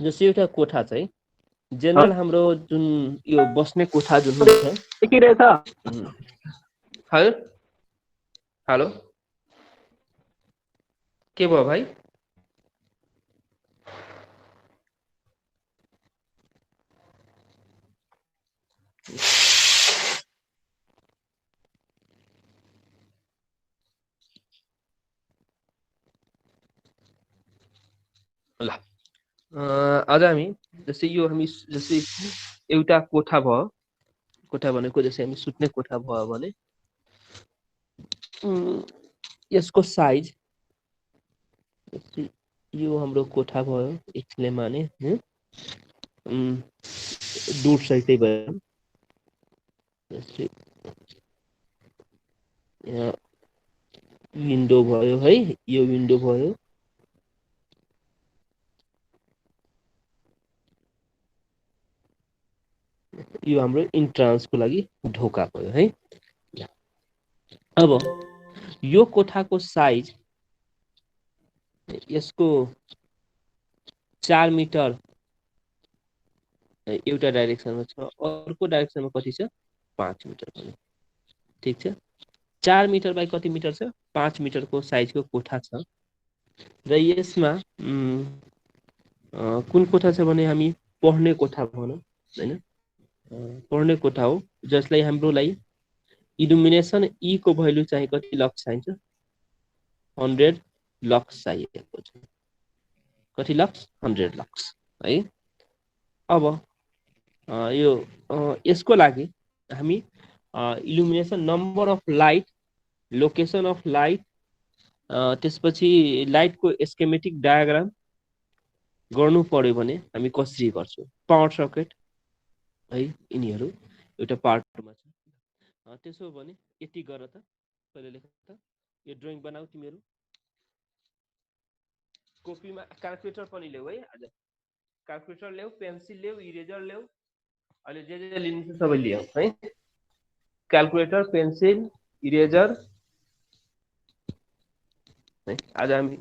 जस्तै एउटा कोठा चाहिँ जेनरल हाम्रो जुन यो बस्ने कोठा जुन हुन्छ के रहेछ हेलो हेलो के भयो भाइ ल आज हामी जस्तै यो हामी जस्तै एउटा कोठा भयो कोठा भनेको जस्तै हामी सुत्ने कोठा भयो भने यसको साइज यो हाम्रो कोठा भयो यसले माने दूर सहितै भयो जस्तै यहाँ विन्डो भयो है यो विन्डो भयो यो हाम्रो इन्ट्रान्सको लागि ढोका भयो है अब यो कोठाको साइज यसको 4 मिटर एउटा डाइरेक्सनमा छ अर्को डाइरेक्सनमा कति छ 5 मिटर पनि ठीक छ 4 मिटर बाइ कति मिटर छ 5 मिटरको साइजको कोठा छ र यसमा कुन कोठा छ भने हामी पढ्ने कोठा भनौँ हैन पढ्ने कोठा हो जसलाई हाम्रोलाई इल्युमिनेसन ई को भ्यालु चाहिँ कति लक्स चाहिन्छ 100 लक्स चाहिएको छ कति लक्स 100 लक्स है अब यो यसको लागि हामी illumination number of light location of light त्यसपछि लाइटको स्केमेटिक डायग्राम गर्नु पर्यो भने हामी कसरी गर्छौं पावर सर्किट है यिनीहरू एउटा पार्टमा छ त्यसो भने यति गर त पहिले लेख त यो ड्रइङ बनाऊ तिमीहरू कपीमा क्याल्कुलेटर पनि ल्याऊ है आज क्याल्कुलेटर ल्याऊ पेन्सिल ल्याऊ इरेजर ल्याऊ अहिले जे लिन्छ सबै ल्याऊ है क्याल्कुलेटर पेन्सिल इरेजर है आज हामी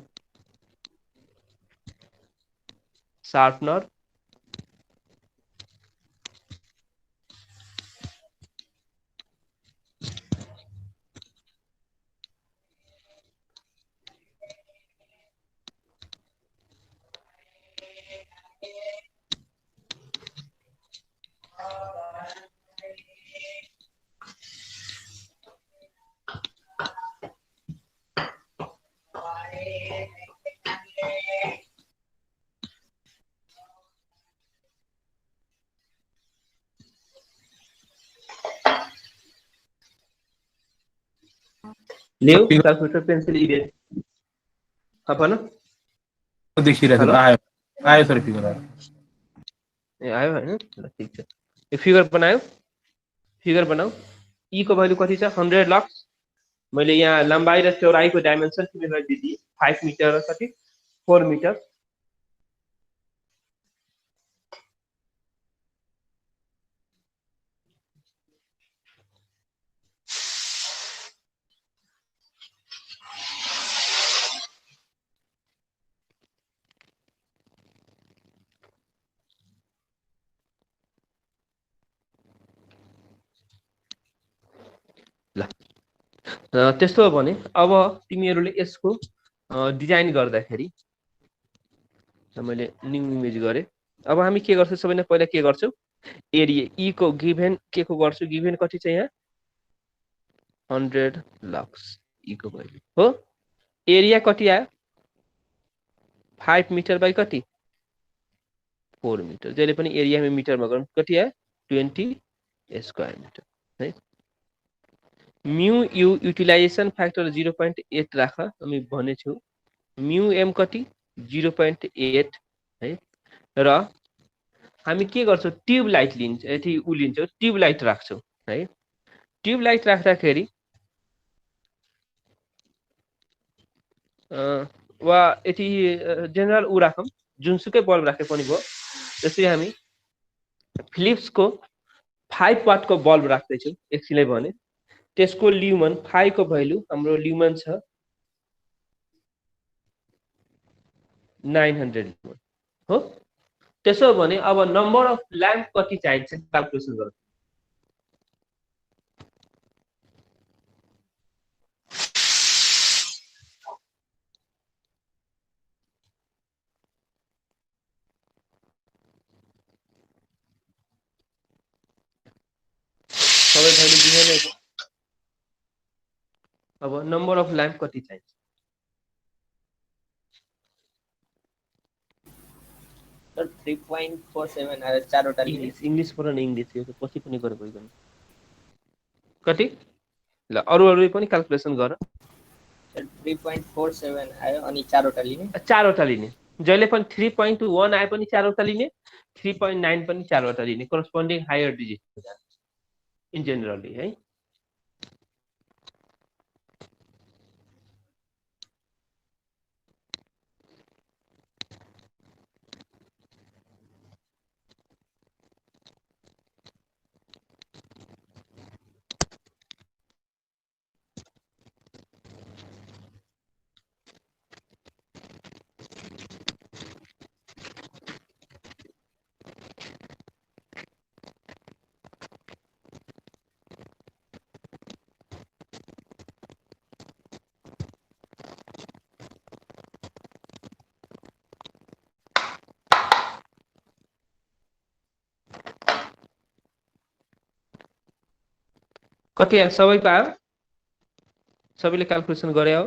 शार्पनर ल्याऊ क्याल्कुलेटर पेन्सिल इरेजर अपन देखिरहेको आयो आयो सर फिगर ए आयो हैन ल ठीक छ यो फिगर बनाऊ ई को भ्यालु कति छ 100 लक्स मैले यहाँ लम्बाई र चौडाइको डाइमेन्सन तिमीलाई दिदी 5 मिटर र कति 4 मिटर ल त्यस्तो हो भने अब तिमीहरूले यसको डिजाइन गर्दाखेरि मैले न्यू इमेज गरे अब हामी के गर्छौं सबैभन्दा पहिला के गर्छौं एरिया ई को गिभन के को गर्छु गिभन कति छ यहाँ 100 लक्स ई को भ्यालु हो एरिया कति आयो 5 मिटर बाइ कति 4 मिटर जहिले पनि एरियामा मिटरमा गरौँ कति आयो 20 स्क्वायर मिटर है म्यू यू युटिलाइजेसन फ्याक्टर 0.8 राख हामी भनेछु म्यू एम कति 0.8 है र हामी के गर्छौं ट्युब लाइट लिन्छ यति उ लिन्छौं ट्युब लाइट राख्छौं है ट्युब लाइट राख्दाखेरि वा यति जनरल उ राखौं जुनसुकै बल्ब राखे पनि भयो जस्तै हामी फिलिप्सको 5 वाट को बल्ब राख्दै छौं एकछिनलाई भने त्यसको ल्युमन 5 को भ्यालु हाम्रो ल्युमन छ 900 हो त्यसो भने अब नम्बर अफ ल्याम्प कति चाहिन्छ क्याल्कुलेसन गर्नु। सबै भाइले बुझ्नु। अब नम्बर अफ ल्याम्प कति चाहिन्छ? सर 3.47 आयो चारवटा लिने। इंग्लिश पर न इंग्लिश यो पछि पनि गरे कोही पनि। कति? ल अरु पनि क्याल्कुलेसन गर। सर 3.47 आयो अनि चारवटा लिने। चारवटा लिने। जहिले पनि 3.1 आए पनि चारवटा लिने, 3.9 पनि चारवटा लिने, corresponding higher digit in generally है। कति सबैको आयो? सबैले क्याल्कुलेसन गरे हो?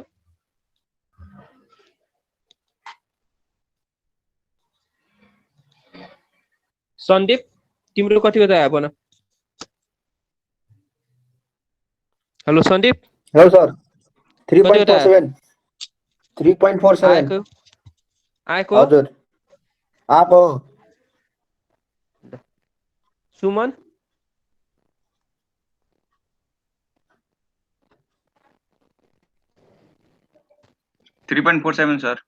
सन्दीप तिम्रो कतिको आयो भन? हेलो सन्दीप। हेलो सर 3.47 3.47 आएको हजुर आएको। सुमन 3.47 सर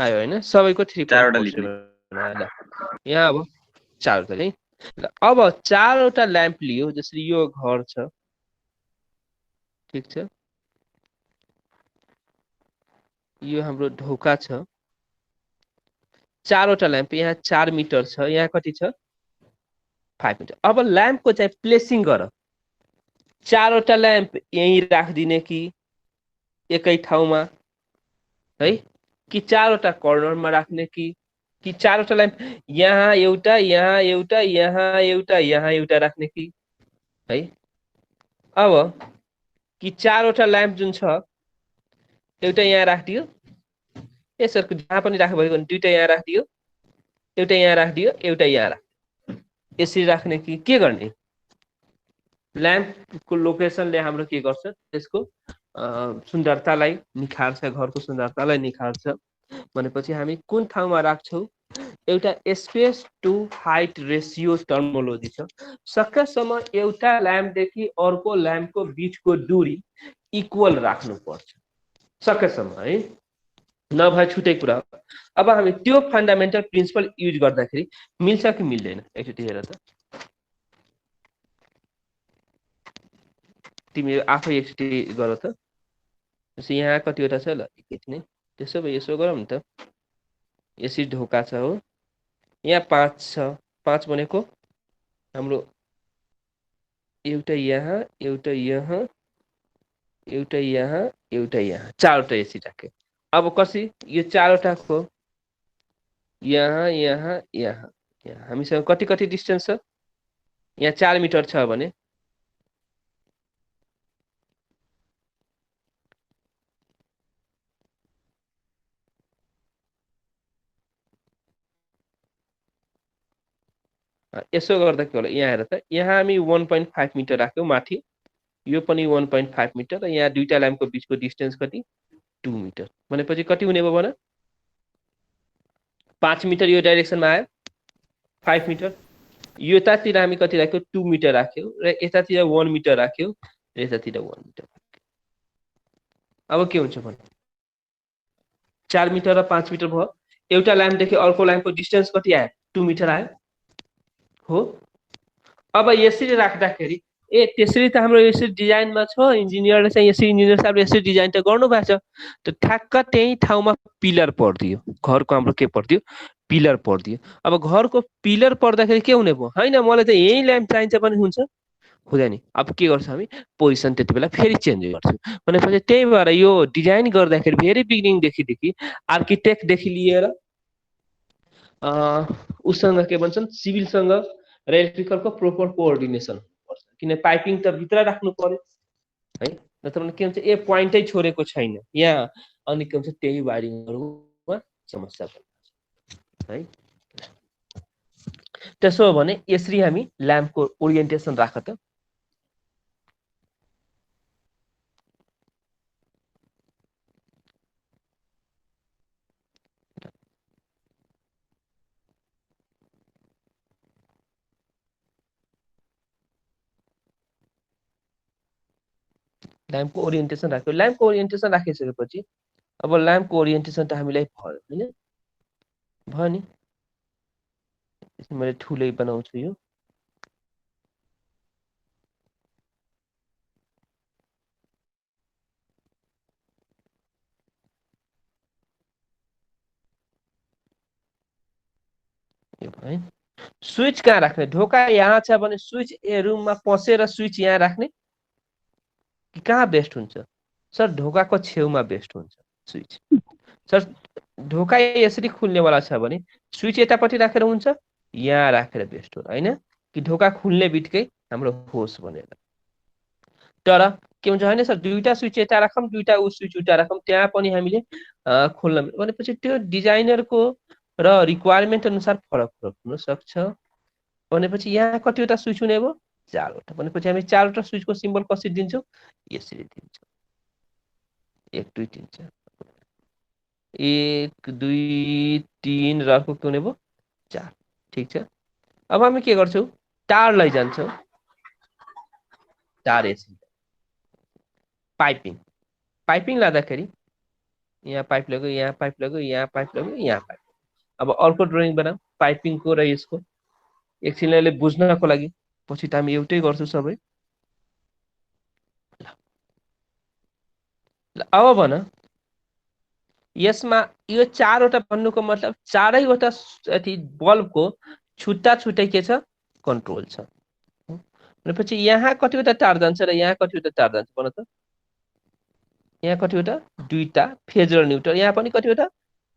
आयो हैन? सबैको 3.47 आयो। यहाँ अब चारवटा है। अब चारवटा ल्याम्प लियो, जसरी यो घर छ, ठीक छ, यो हाम्रो ढोका छ, चारवटा ल्याम्प, यहाँ 4 मिटर छ, यहाँ कति छ 5 मिटर। अब ल्याम्पको चाहिँ प्लेसिङ गर। चारवटा ल्याम्प यही राखिदिने कि एकै ठाउँमा है, कि चारवटा कर्नरमा राख्ने कि चारवटा ल्याम्प यहाँ एउटा, यहाँ एउटा, यहाँ एउटा, यहाँ एउटा राख्ने कि है। अब कि चारवटा ल्याम्प जुन छ एउटा यहाँ राखिदियो, यसको जहाँ पनि राख्नु भएको दुईटा यहाँ राखिदियो, एउटा यहाँ राखिदियो, एउटा यहाँ राखिदियो, यसरी राख्ने कि के गर्ने? ल्याम्पको लोकेसनले हाम्रो के गर्छ, त्यसको सुन्दरतालाई निखार्छ, घरको सुन्दरतालाई निखार्छ। भनेपछि हामी कुन ठाउँमा राख्छौँ? एउटा space to height ratio terminology छ। सकेसम्म एउटा ल्याम्पदेखि अर्को ल्याम्पको बिचको दूरी इक्वल राख्नुपर्छ सकेसम्म है, नभए छुट्टै कुरा। अब हामी त्यो फन्डामेन्टल प्रिन्सिपल युज गर्दाखेरि मिल्छ कि मिल्दैन? एकचोटि हेर त, तिमी आफै एकचोटि गर त। यहाँ कतिवटा छ ल एकचोटि नै, त्यसो भए यसो गरौँ नि त। यसरी ढोका छ हो, यहाँ 5 छ, 5 भनेको हाम्रो एउटा यहाँ, एउटा यहाँ, एउटा यहाँ, एउटा यहाँ, चारवटा यसरी राख्यो। अब कसरी यो चारवटाको यहाँ यहाँ यहाँ यहाँ हामीसँग कति कति डिस्टेन्स छ? यहाँ 4 मिटर छ भने यसो गर्दा के होला, यहाँ हेर त, यहाँ हामी 1.5 मिटर राख्यौँ माथि, यो पनि 1.5 मिटर, र यहाँ दुईटा ल्याम्पको बिचको डिस्टेन्स कति 2 मिटर। भनेपछि कति हुने भयो भन? 5 मिटर यो डाइरेक्सनमा आयो, 5 मिटर। यतातिर हामी कति राख्यौँ 2 मिटर राख्यौँ, र यतातिर 1 मिटर राख्यौँ, र यतातिर 1 मिटर। अब के हुन्छ भन? 4 मिटर र 5 मिटर भयो। एउटा ल्याम्पदेखि अर्को ल्याम्पको डिस्टेन्स कति आयो? 2 मिटर आयो हो। अब यसरी राख्दाखेरि त्यसरी त हाम्रो यसरी डिजाइनमा छ, इन्जिनियरले चाहिँ यसरी, इन्जिनियर साहबले यसरी डिजाइन त गर्नु भएको छ। त ठ्याक्क त्यही ठाउँमा पिलर पर्दियो, घरको हाम्रो के पर्दियो? पिलर पर्दियो। अब घरको पिलर पर्दाखेरि के हुने भयो हैन मलाई त यही ल्याम्प चाहिन्छ भने हुन्छ हुँदैन। अब के गर्छ हामी पोजिसन त्यति बेला फेरि चेन्ज गर्छौँ भनेपछि त्यही भएर यो डिजाइन गर्दाखेरि फेरि बिगिनिङदेखि आर्किटेक्टदेखि लिएर उसँग के भन्छन् सिभिलसँग र इलेक्ट्रिकलको प्रोपर कोअर्डिनेसन पर्छ किन पाइपिङ त भित्र राख्नु पर्यो है नत्र भने के हुन्छ ए पोइन्टै छोडेको छैन यहाँ अनि के हुन्छ त्यही वायरिङहरुमा समस्या पर्छ है। त्यसो हो भने यसरी हामी ल्याम्पको ओरिएन्टेसन राख त। ल्याम्पको ओरिएन्टेसन राख्यो। ल्याम्पको ओरिएन्टेसन राखिसकेपछि अब ल्याम्पको ओरिएन्टेसन त हामीलाई भयो हैन भयो नि। मैले ठुलै बनाउँछु यो है। स्विच कहाँ राख्ने ढोका यहाँ छ भने स्विच ए रुममा पसेर स्विच यहाँ राख्ने कि कहाँ बेस्ट हुन्छ सर ढोकाको छेउमा बेस्ट हुन्छ स्विच। सर ढोका यसरी खुल्नेवाला छ भने स्विच यतापट्टि राखेर हुन्छ यहाँ राखेर बेस्ट हो हैन कि ढोका खुल्ने बित्तिकै हाम्रो होस् भनेर। तर के हुन्छ हैन सर दुईटा स्विच यता राखौँ दुईटा उ स्विच उता राखौँ त्यहाँ पनि हामीले खोल्न भनेपछि त्यो डिजाइनरको र रिक्वायरमेन्ट अनुसार फरक हुन सक्छ। भनेपछि यहाँ कतिवटा स्विच हुने भयो 4 वटा भनेपछि हामी 4 वटा स्विचको सिम्बल कसरी दिन्छौँ यसरी दिन्छौँ 1 2 3 4 1 2 3 र अर्को के हुने भयो 4 ठीक छ। अब हामी के गर्छौँ तार लैजान्छौँ तार यसरी पाइपिङ लाँदाखेरि यहाँ पाइप लाग्यो यहाँ पाइप लाग्यो यहाँ पाइप लाग्यो यहाँ पाइप। अब अर्को ड्रइङ बनाऊ पाइपिङको र यसको एकछिन यसले बुझ्नको लागि पछि त हामी एउटै गर्छौँ सबै। ल अब भन यसमा यो 4 वटा भन्नुको मतलब 4 वटा अथि बल्बको छुट्टा छुट्टै के छ कन्ट्रोल छ भनेपछि यहाँ कतिवटा तार जान्छ र यहाँ कतिवटा तार जान्छ भन त। यहाँ कतिवटा दुईटा फेज र न्युट्रल यहाँ पनि कतिवटा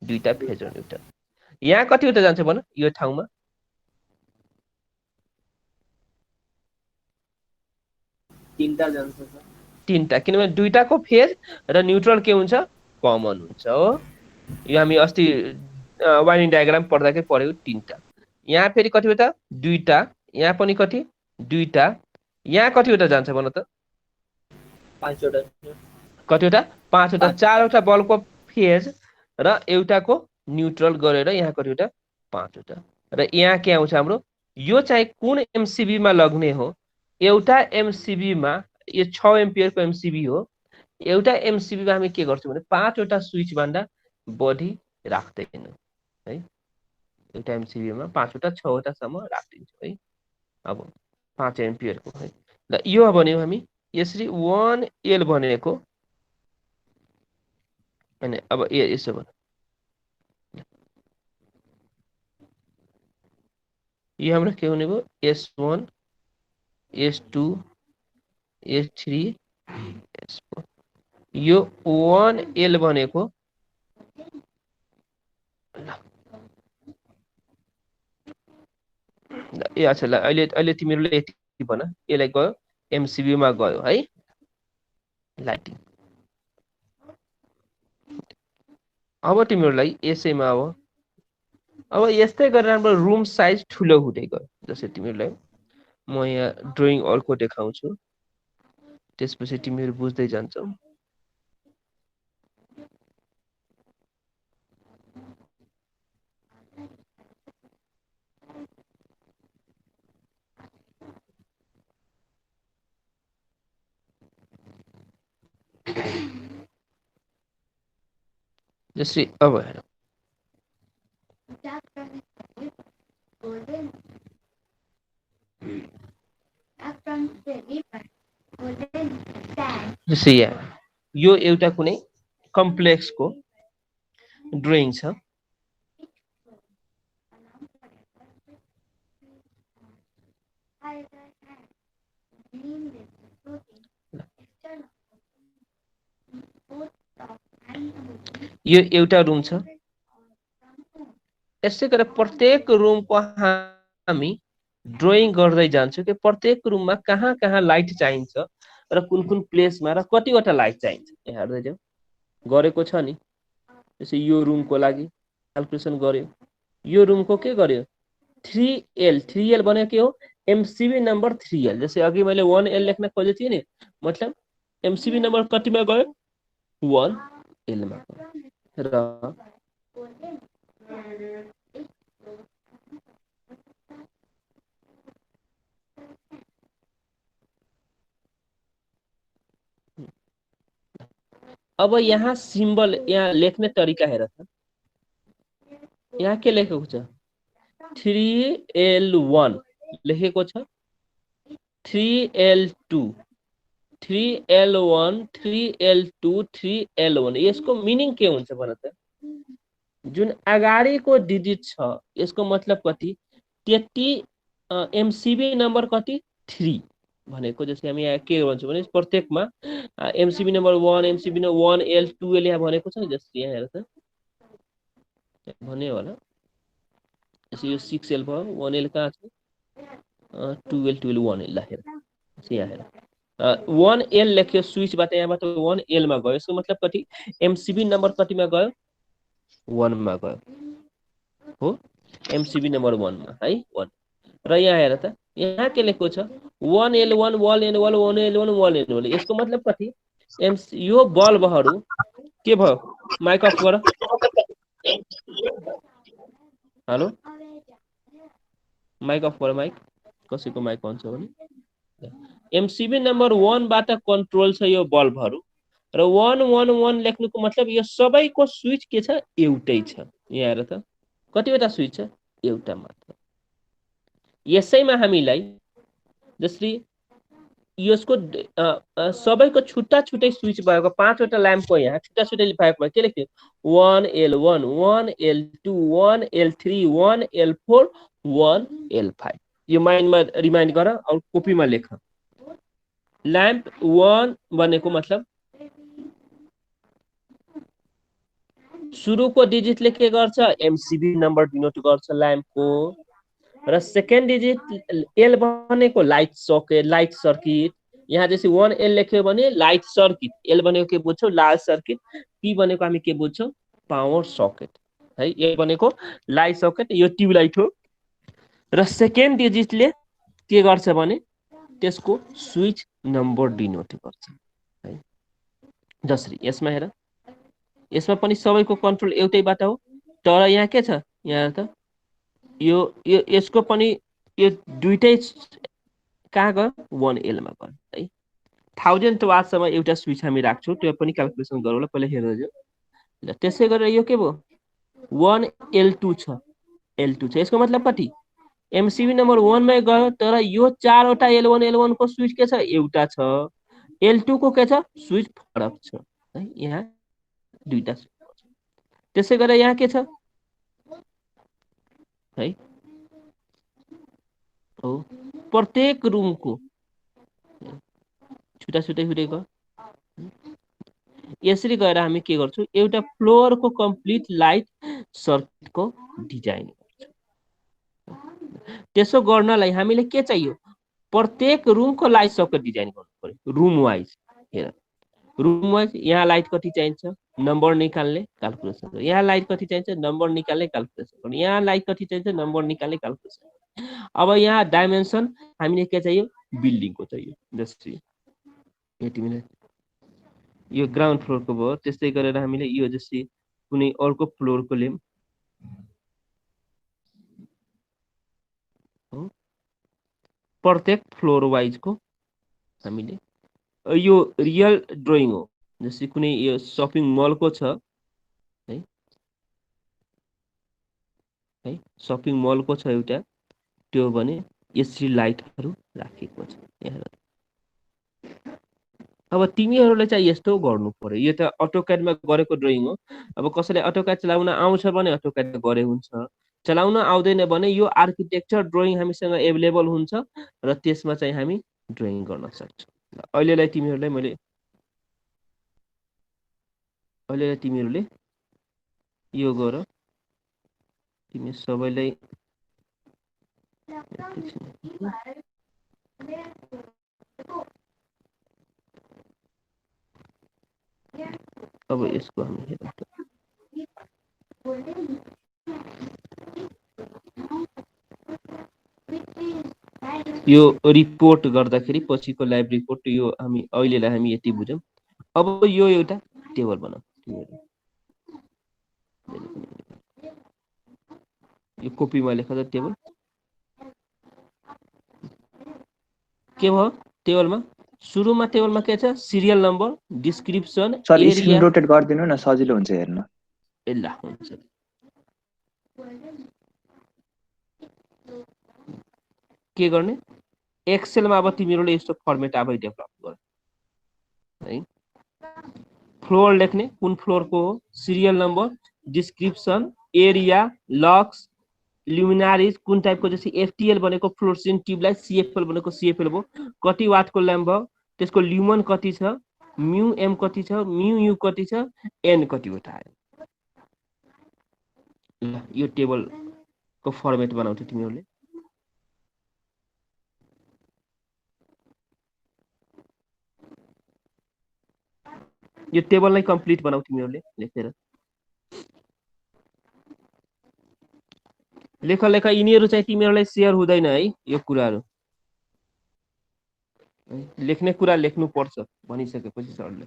दुईटा फेज र न्युट्रल यहाँ कतिवटा जान्छ भन यो ठाउँमा 3टा जान्छ सर 3टा किनभने दुईटाको फेज र न्युट्रल के हुन्छ कमन हुन्छ हो। यो हामी अस्ति वाइरिङ डायग्राम पढ्दाखेरि पढ्यौ 3टा। यहाँ फेरि कतिवटा दुईटा यहाँ पनि कति दुईटा यहाँ कतिवटा जान्छ भन त 5 वटा कतिवटा 5 वटा 4 वटा बल्बको फेज र एउटाको न्युट्रल गरेर यहाँ कतिवटा 5 वटा र यहाँ के आउँछ हाम्रो यो चाहिँ कुन एमसीबी मा लग्ने हो एउटा एमसीबी मा यो 6 एम्पियरको एमसीबी हो एउटा एमसीबी मा हामी के गर्छौं भने 5 वटा स्विच भन्दा बढी राख्दैनौं है। एउटा एमसीबी मा 5 वटा 6 वटा सम्म राख्दिन्छौं है। अब 5 एम्पियरको है ल यो भन्यौ हामी यसरी 1L भनेको हैन। अब यसो भन यो हाम्रो के हुने भयो S1 S2 S3 S4 यो 1L भनेको ए अच्छा ल अहिले तिमीहरुले यति भन यसलाई गयो एमसीबी मा गयो है लाइटिङ। अब तिमीहरुलाई यसैमा अब यस्तै गरेर हाम्रो रुम साइज ठुलो हुँदै गयो जस्तै तिमीहरुलाई म यहाँ ड्रइङ अर्को देखाउँछु त्यसपछि तिमीहरु बुझ्दै जान्छौ। जस्तै अब हेर जस्तै यहाँ यो एउटा कुनै कम्प्लेक्सको ड्रइङ छ यो एउटा रुम छ। यसै गरेर प्रत्येक रुमको हामी ड्रइङ गर्दै जान्छौँ कि प्रत्येक रुममा कहाँ कहाँ लाइट चाहिन्छ र कुन कुन प्लेसमा र कतिवटा लाइट चाहिन्छ यहाँ हेर्दै जाऊ गरेको छ नि। जस्तै यो रुमको लागि क्याल्कुलेसन गर्यो, यो रुमको के गर्यो 3L 3L भनेको के हो एमसीबी नम्बर 3L। जस्तै अघि मैले 1L लेख्न खोजेको थिएँ नि, मतलब एमसीबी नम्बर कतिमा गयो 1L मा गयो। र अब यहाँ सिम्बल यहाँ लेख्ने तरिका हेर त, यहाँ के लेखेको छ 3L1 लेखेको छ 3L2 3L1 3L2 3L1। यसको मिनिङ के हुन्छ भन त? जुन अगाडिको डिजिट छ यसको मतलब कति त्यति एमसीबी नम्बर कति 3 भनेको। जस्तै हामी यहाँ के भन्छौँ भने प्रत्येकमा MCB number 1 MCB number 1L 2L यहाँ भनेको छ नि। जस्तै यहाँ हेर त भने होला, जस्तै यो 6L भयो 1L कहाँ छ 2L 1L हेर यहाँ हेर 1L लेख्यो स्विचबाट, यहाँबाट 1L मा गयो। यसको मतलब कति एमसीबी नम्बर कतिमा गयो 1 मा गयो हो, एमसीबी नम्बर 1 मा है 1। र यहाँ हेर त यहाँ के लेखेको छ 1L1 1L1 1L1 1L1। यसको मतलब कति यो बल्बहरू के भयो माइक अफ गर। हेलो माइक अफ गर, माइक कसैको माइक अन छ भने। एमसीबी नम्बर 1 बाट कन्ट्रोल छ यो बल्बहरू र 111 लेख्नुको मतलब यो सबैको स्विच के छ एउटै छ। यहाँ हेर त कतिवटा स्विच छ एउटा मात्र। यसैमा हामीलाई जसरी यसको सबैको छुट्टा छुट्टै स्विच भएको 5 वटा ल्याम्पको यहाँ छुट्टा छुट्टै भएको के लेख्यो 1L1 1L2 1L3 1L4 1L5। यो माइन्डमा रिमाइन्ड गर और कपीमा लेख। ल्याम्प 1 भनेको मतलब सुरुको डिजिटले के गर्छ एमसीबी नम्बर डिनोट गर्छ ल्याम्पको, र सेकेन्ड डिजिट एल भनेको लाइट सकेट लाइट सर्किट। यहाँ जैसे 1L लेख्यो भने लाइट सर्किट, एल भनेको के बुझ्छौ लाइट सर्किट, पी भनेको हामी के बुझ्छौ पावर सकेट है। ए भनेको लाइट सकेट, यो ट्युबलाइट हो। र सेकेन्ड डिजिटले के गर्छ भने त्यसको स्विच नम्बर डिनोट गर्छ है। जसरी यसमा हेर यसमा पनि सबैको कन्ट्रोल एउटैबाट हो, तर यहाँ के छ यहाँ त यो यसको पनि यो दुईटै कहाँ गयो 1L मा गयो है। 1000 वाटसम्म एउटा स्विच हामी राख्छौँ, त्यो पनि क्याल्कुलेसन गरौँ ल पहिला हेर्दै जाऊ ल। त्यसै गरेर यो के भयो 1L2 छ L2 छ। यसको मतलब कति एमसीबी नम्बर 1 मै गयो, तर यो 4 वटा L1 L1 को स्विच के छ एउटा छ, L2 को के छ स्विच फरक छ है। यहाँ दुईटा स्विच। त्यसै गरेर यहाँ के छ है हो प्रत्येक रुमको छुट्टा छुट्टै छुट्टै गयो। यसरी गएर हामी के गर्छौँ एउटा फ्लोरको कम्प्लिट लाइट सर्किटको डिजाइन गर्छौँ। त्यसो गर्नलाई हामीले के चाहियो प्रत्येक रुमको लाइट सर्किट डिजाइन गर्नु पर्यो रुम वाइज। हेर रुम वाइज यहाँ लाइट कति चाहिन्छ नम्बर निकाल्ने क्याल्कुलेसन गर्नु, यहाँ लाइट कति चाहिन्छ नम्बर निकाल्ने क्याल्कुलेसन गर्नु, यहाँ लाइट कति चाहिन्छ नम्बर निकाल्ने क्याल्कुलेसन। अब यहाँ डाइमेन्सन हामीले के चाहियो बिल्डिङको चाहियो। जस्तै यो ग्राउन्ड फ्लोरको भयो, त्यस्तै गरेर हामीले यो जस्तै कुनै अर्को फ्लोरको लियौँ प्रत्येक फ्लोर वाइजको हामीले यो रियल ड्रइङ हो। जस्तै कुनै यो सपिङ मलको छ है सपिङ मलको छ एउटा, त्यो भने यसरी लाइटहरू राखेको छ यहाँ। अब तिमीहरूले चाहिँ यस्तो गर्नु पर्यो। यो त अटोक्याडमा गरेको ड्रइङ हो। अब कसैले अटोक्याड चलाउन आउँछ भने अटोक्याड गरे हुन्छ, चलाउन आउँदैन भने यो आर्किटेक्चर ड्रइङ हामीसँग एभाइलेबल हुन्छ र त्यसमा चाहिँ हामी ड्रइङ गर्न सक्छौँ। अहिलेलाई तिमीहरूले यो गर, तिमी सबैलाई अब यसको हामी हेरौँ त। यो रिपोर्ट गर्दाखेरि पछिको लाइभ रिपोर्ट यो अहिलेलाई हामी यति बुझौँ। अब यो एउटा टेबल बनाऊ, यो कपीमा लेख त टेबल के भयो। टेबलमा सुरुमा टेबलमा के छ, serial number, description, sir area. Screen rotate गरिदिनु न, सजिलो हुन्छ हेर्न। ल हुन्छ। के गर्ने, एक्सेलमा अब तिमीहरूले यस्तो फर्मेट आफै डेभलप गर है। फ्लोर लेख्ने, कुन फ्लोरको हो, serial number, description, area, lux, luminaires कुन टाइपको, जस्तै एफटीएल भनेको फ्लोरेसेन्ट ट्युबलाइट, सीएफएल भनेको सीएफएल भयो, कति वाटको ल्याम्प भयो, त्यसको ल्युमन कति छ, म्यू एम कति छ, म्यू यू कति छ, एन कतिवटा आयो। ल यो टेबलको फर्मेट बनाउँथ्यो तिमीहरूले। यो टेबललाई कम्प्लिट बनाऊ तिमीहरूले लेखेर। लेख यिनीहरू चाहिँ तिमीहरूलाई सेयर हुँदैन है, यो कुराहरू लेख्ने कुरा लेख्नु पर्छ भनिसकेपछि सरले।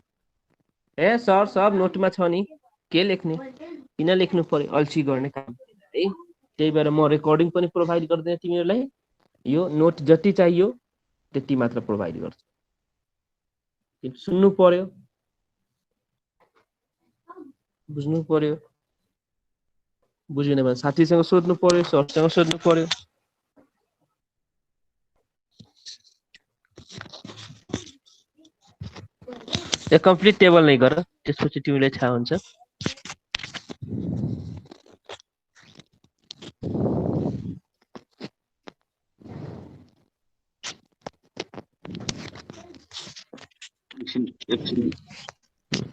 ए सर सब नोटमा छ नि, के लेख्ने, किन लेख्नु पर्यो, अल्छी गर्ने काम है। त्यही भएर म रेकर्डिङ पनि प्रोभाइड गर्दैन तिमीहरूलाई, यो नोट जति चाहियो त्यति मात्र प्रोभाइड गर्छु। सुन्नु पर्यो, बुझ्नु पर्यो, बुझेन भने साथीसँग सोध्नु पर्यो, सरसँग सोध्नु पर्यो। यो कम्प्लिट टेबल नै गर, त्यसपछि तिमीलाई थाहा हुन्छ।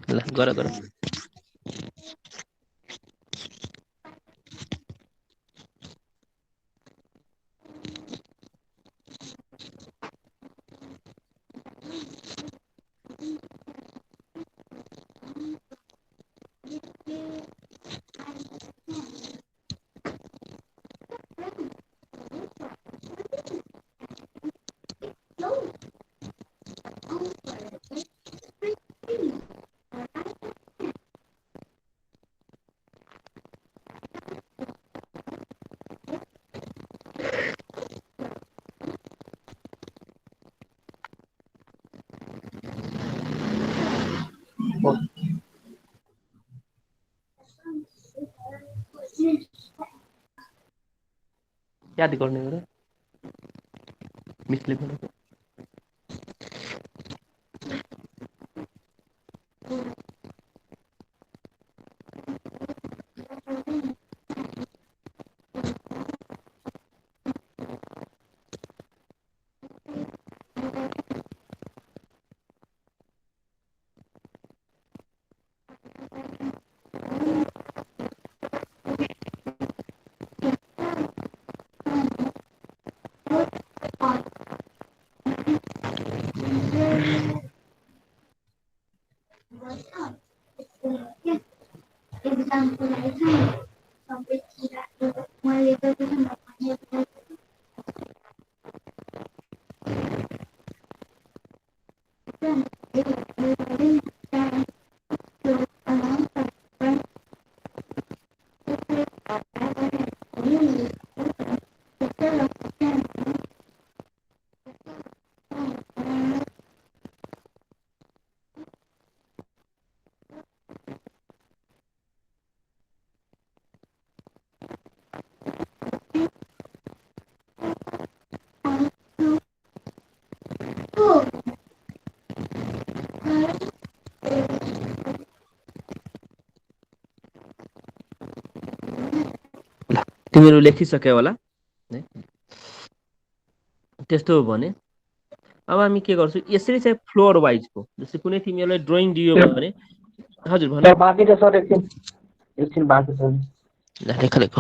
ल गर। याद गर्ने हो र मिसले भनेको। तिमीहरू लेखिसक्यो होला है त्यस्तो हो भने अब हामी के गर्छौँ यसरी चाहिँ फ्लोर वाइजको जस्तै कुनै तिमीहरूलाई ड्रइङ दियो भने हजुर भन सर बाँकी छ सर एकछिन बाँकी छ लेख लेख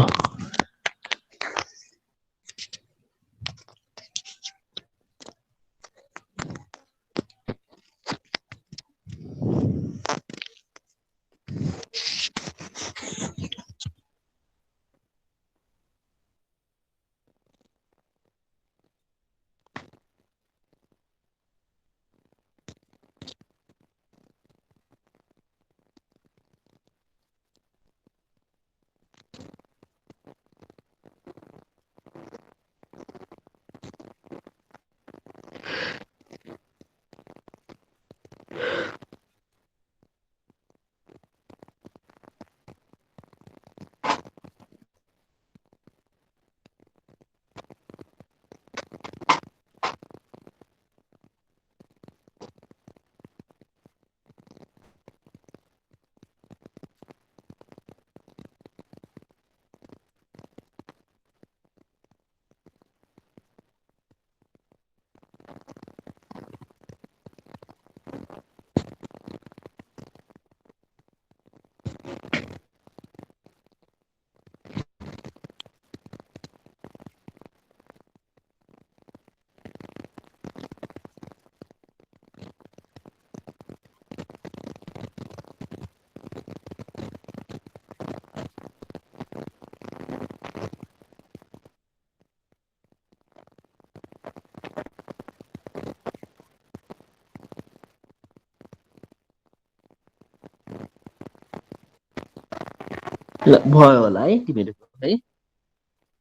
ल भयो होला है तिमीहरूको है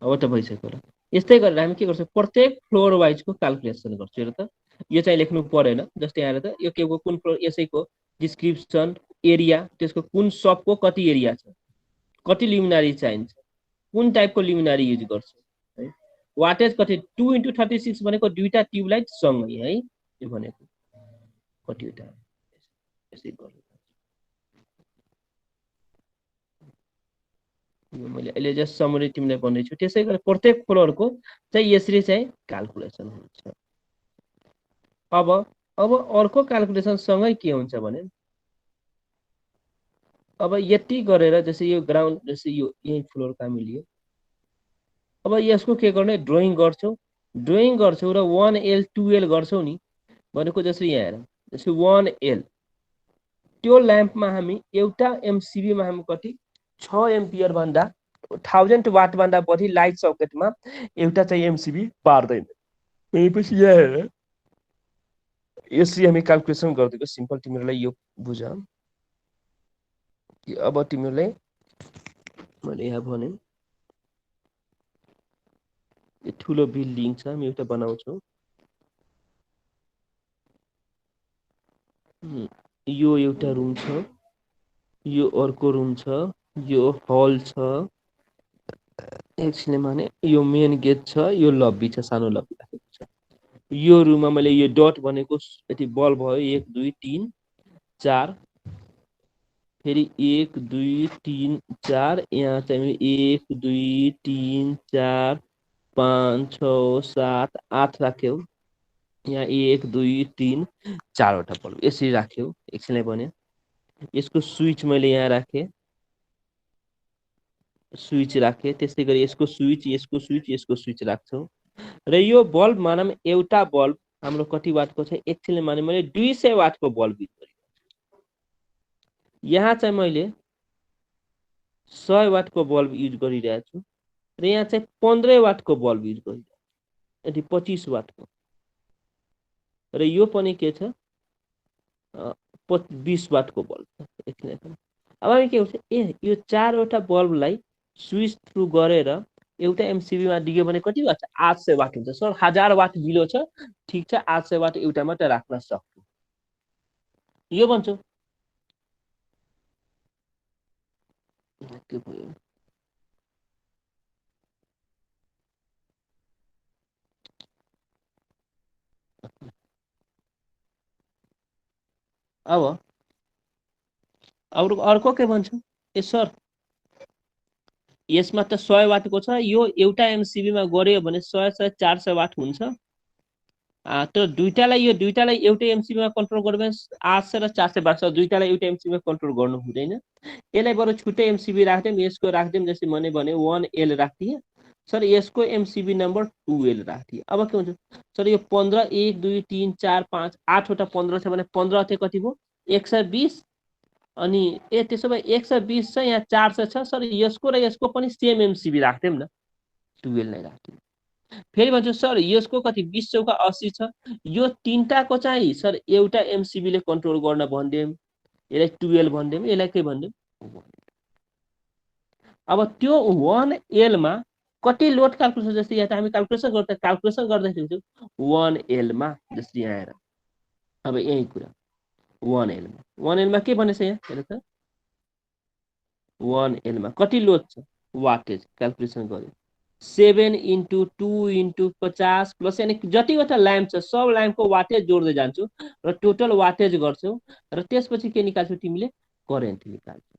अब त भइसक्यो होला यस्तै गरेर हामी के गर्छौँ प्रत्येक फ्लोर वाइजको क्याल्कुलेसन गर्छौँ हेर त यो चाहिँ लेख्नु परेन जस्तै आएर त यो के को कुन फ्लोर यसैको डिस्क्रिप्सन एरिया त्यसको कुन सबको कति एरिया छ कति लिमिनारी चाहिन्छ कुन टाइपको लिमिनारी युज गर्छ है वाटेज कति 2 × 36 भनेको दुईटा ट्युबलाइट सँगै है यो भनेको कतिवटा यसै गर्नु मैले अहिले जस्ट समरी तिमीलाई भन्दैछु त्यसै गरी प्रत्येक फ्लोरको चाहिँ यसरी चाहिँ क्याल्कुलेसन हुन्छ अब अर्को क्याल्कुलेसन सँगै के हुन्छ भने अब यति गरेर जस्तै यो ग्राउन्ड जस्तै यो यही फ्लोरको हामी लियो अब यसको के गर्ने ड्रइङ गर्छौँ र 1L 2L गर्छौँ नि भनेको जस्तै यहाँ हेर जस्तै 1L त्यो ल्याम्पमा हामी एउटा एमसिबीमा हामी कति 6 एम्पियर भन्दा 1000 वाट भन्दा बढी लाइट सकेटमा एउटा चाहिँ एमसिबी पार्दैन त्यसपछि यहाँ हेर यसरी हामी क्याल्कुलेसन गरिदिएको सिम्पल तिमीहरूलाई यो बुझ अब तिमीहरूलाई मैले यहाँ भने यो ठुलो बिल्डिङ छ हामी एउटा बनाउँछौँ यो एउटा रुम छ यो अर्को रुम छ यो हल छ एकछिन भने यो मेन गेट छ यो लब्बी छ सानो लब्बी राखेको छ यो रुममा मैले यो डट भनेको यति बल्ब भयो 1 2 3 4 फेरि 1 2 3 4 यहाँ चाहिँ 1 2 3 4 5 6 7 8 राख्यौ यहाँ 1 2 3 4वटा बल्ब यसरी राख्यौ एकछिनलाई भने यसको स्विच मैले यहाँ राखेँ स्विच राखेँ त्यसै गरी यसको स्विच राख्छौँ र यो बल्ब मानौँ एउटा बल्ब हाम्रो कति वाटको छ एकछिनले माने मैले 200 वाटको बल्ब युज गरेको यहाँ चाहिँ मैले 100 वाटको बल्ब युज गरिरहेको छु र यहाँ चाहिँ 15 वाटको बल्ब युज गरिरहेको छु यदि 25 वाटको र यो पनि के छ 20 वाटको बल्ब छ एकछिन अब हामी के हुन्छ यो 4वटा बल्बलाई स्विच थ्रु गरेर एउटा एमसिबीमा दियो भने कति वाट 800 वाट हुन्छ सर 1000 वाट बिलो छ ठीक छ 800 वाट एउटा मात्र राख्न सक्छु यो भन्छु के भयो अब अर्को के भन्छु ए सर यसमा त 100 वाटको छ, यो एउटा एमसिबी मा गर्यो भने 100 100 400 वाट हुन्छ। तर यो दुईटालाई एउटै एमसिबी मा कन्ट्रोल गर्यो भने 800 र 400 वाट, दुईटालाई एउटै एमसिबी मा कन्ट्रोल गर्नु हुँदैन। यसलाई बरु छुट्टै एमसिबी राख्दियौँ, यसको राख्दियौँ जस्तै मैले भने 1L राख्दिए सर, यसको एमसिबी नम्बर 2L राख्दिए। अब के हुन्छ सर, यो 15 1 2 3 4 5 8 वटा 15 छ भने 15 थे कति भयो 120, अनि त्यसो भए 120 छ, यहाँ 400 छ सर, यसको र यसको पनि सेम एमसिबी राख्दियौँ न, 2L नै राख्दियौँ। फेरि भन्छु सर, यसको कति 20 चौका 80 छ, यो तीनटाको चाहिँ सर एउटा एमसिबी ले कन्ट्रोल गर्न भनिदियौँ, यसलाई 2L भनिदियौँ, यसलाई के भनिदियौँ। अब त्यो 1L मा कति लोड क्याल्कुलेसन, जस्तै यहाँ त हामी क्याल्कुलेसन गर्दाखेरि चाहिँ 1L मा जस्तै यहाँ आएर अब यही कुरा 1L मा के भनेछ यहाँ हेर त, 1L मा कति लोड छ वाटेज क्याल्कुलेसन गर्यो 7 × 2 × 50 प्लस, यानी जतिवटा ल्याम्प छ सब ल्याम्पको वाटेज जोड्दै जान्छु र टोटल वाटेज गर्छौ, र त्यसपछि के निकाल्छौ तिमीले करेन्ट निकाल्छौ।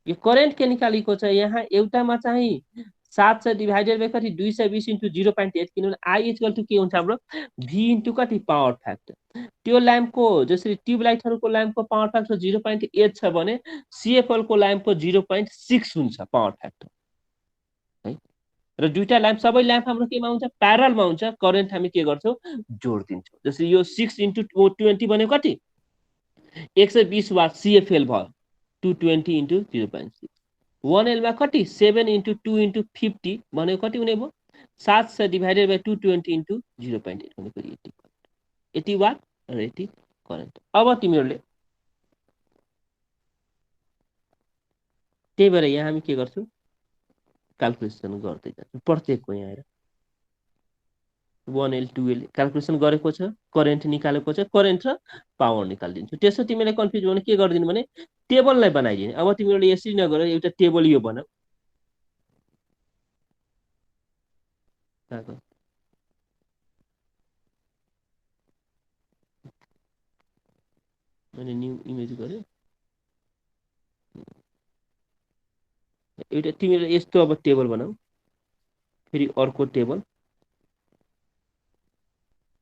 यो करेन्ट के निकालेको छ यहाँ एउटामा चाहिँ 700 डिभाइडेड बाइ कति 220 × 0.8, किनभने आई इक्वल टु के हुन्छ हाम्रो भी इन्टु कति पावर फ्याक्टर। त्यो ल्याम्पको जसरी ट्युबलाइटहरूको ल्याम्पको पावर फ्याक्टर 0.8 छ भने सिएफएल को ल्याम्पको 0.6 हुन्छ पावर फ्याक्टर है। र दुईटा ल्याम्प सबै ल्याम्प हाम्रो केमा हुन्छ प्यारलमा हुन्छ, करेन्ट हामी के गर्छौँ जोड दिन्छौँ। जस्तै यो 6 × 20 भनेको कति 120 वाट सिएफएल भयो, 220 × 0.6। 1L मा कति 7 × 2 × 50 भनेको कति हुने भयो 700 डिभाइडेड बाइ 220 × 0.8 भनेको 80 वाट र 80 करेन्ट। अब तिमीहरूले त्यही भएर यहाँ हामी के गर्छौँ क्याल्कुलेसन गर्दै जान्छौँ प्रत्येकको। यहाँ आएर 1L 2L क्याल्कुलेसन गरेको छ, करेन्ट निकालेको छ, करेन्ट र पावर निकालिदिन्छु। त्यसो तिमीले कन्फ्युज भने के गरिदिनु भने टेबललाई बनाइदिने। अब तिमीहरूले यसरी नगरेर एउटा टेबल यो बनाऊ, मैले न्यू इमेज गर्यो एउटा, तिमीले यस्तो अब टेबल बनाऊ। फेरि अर्को टेबल,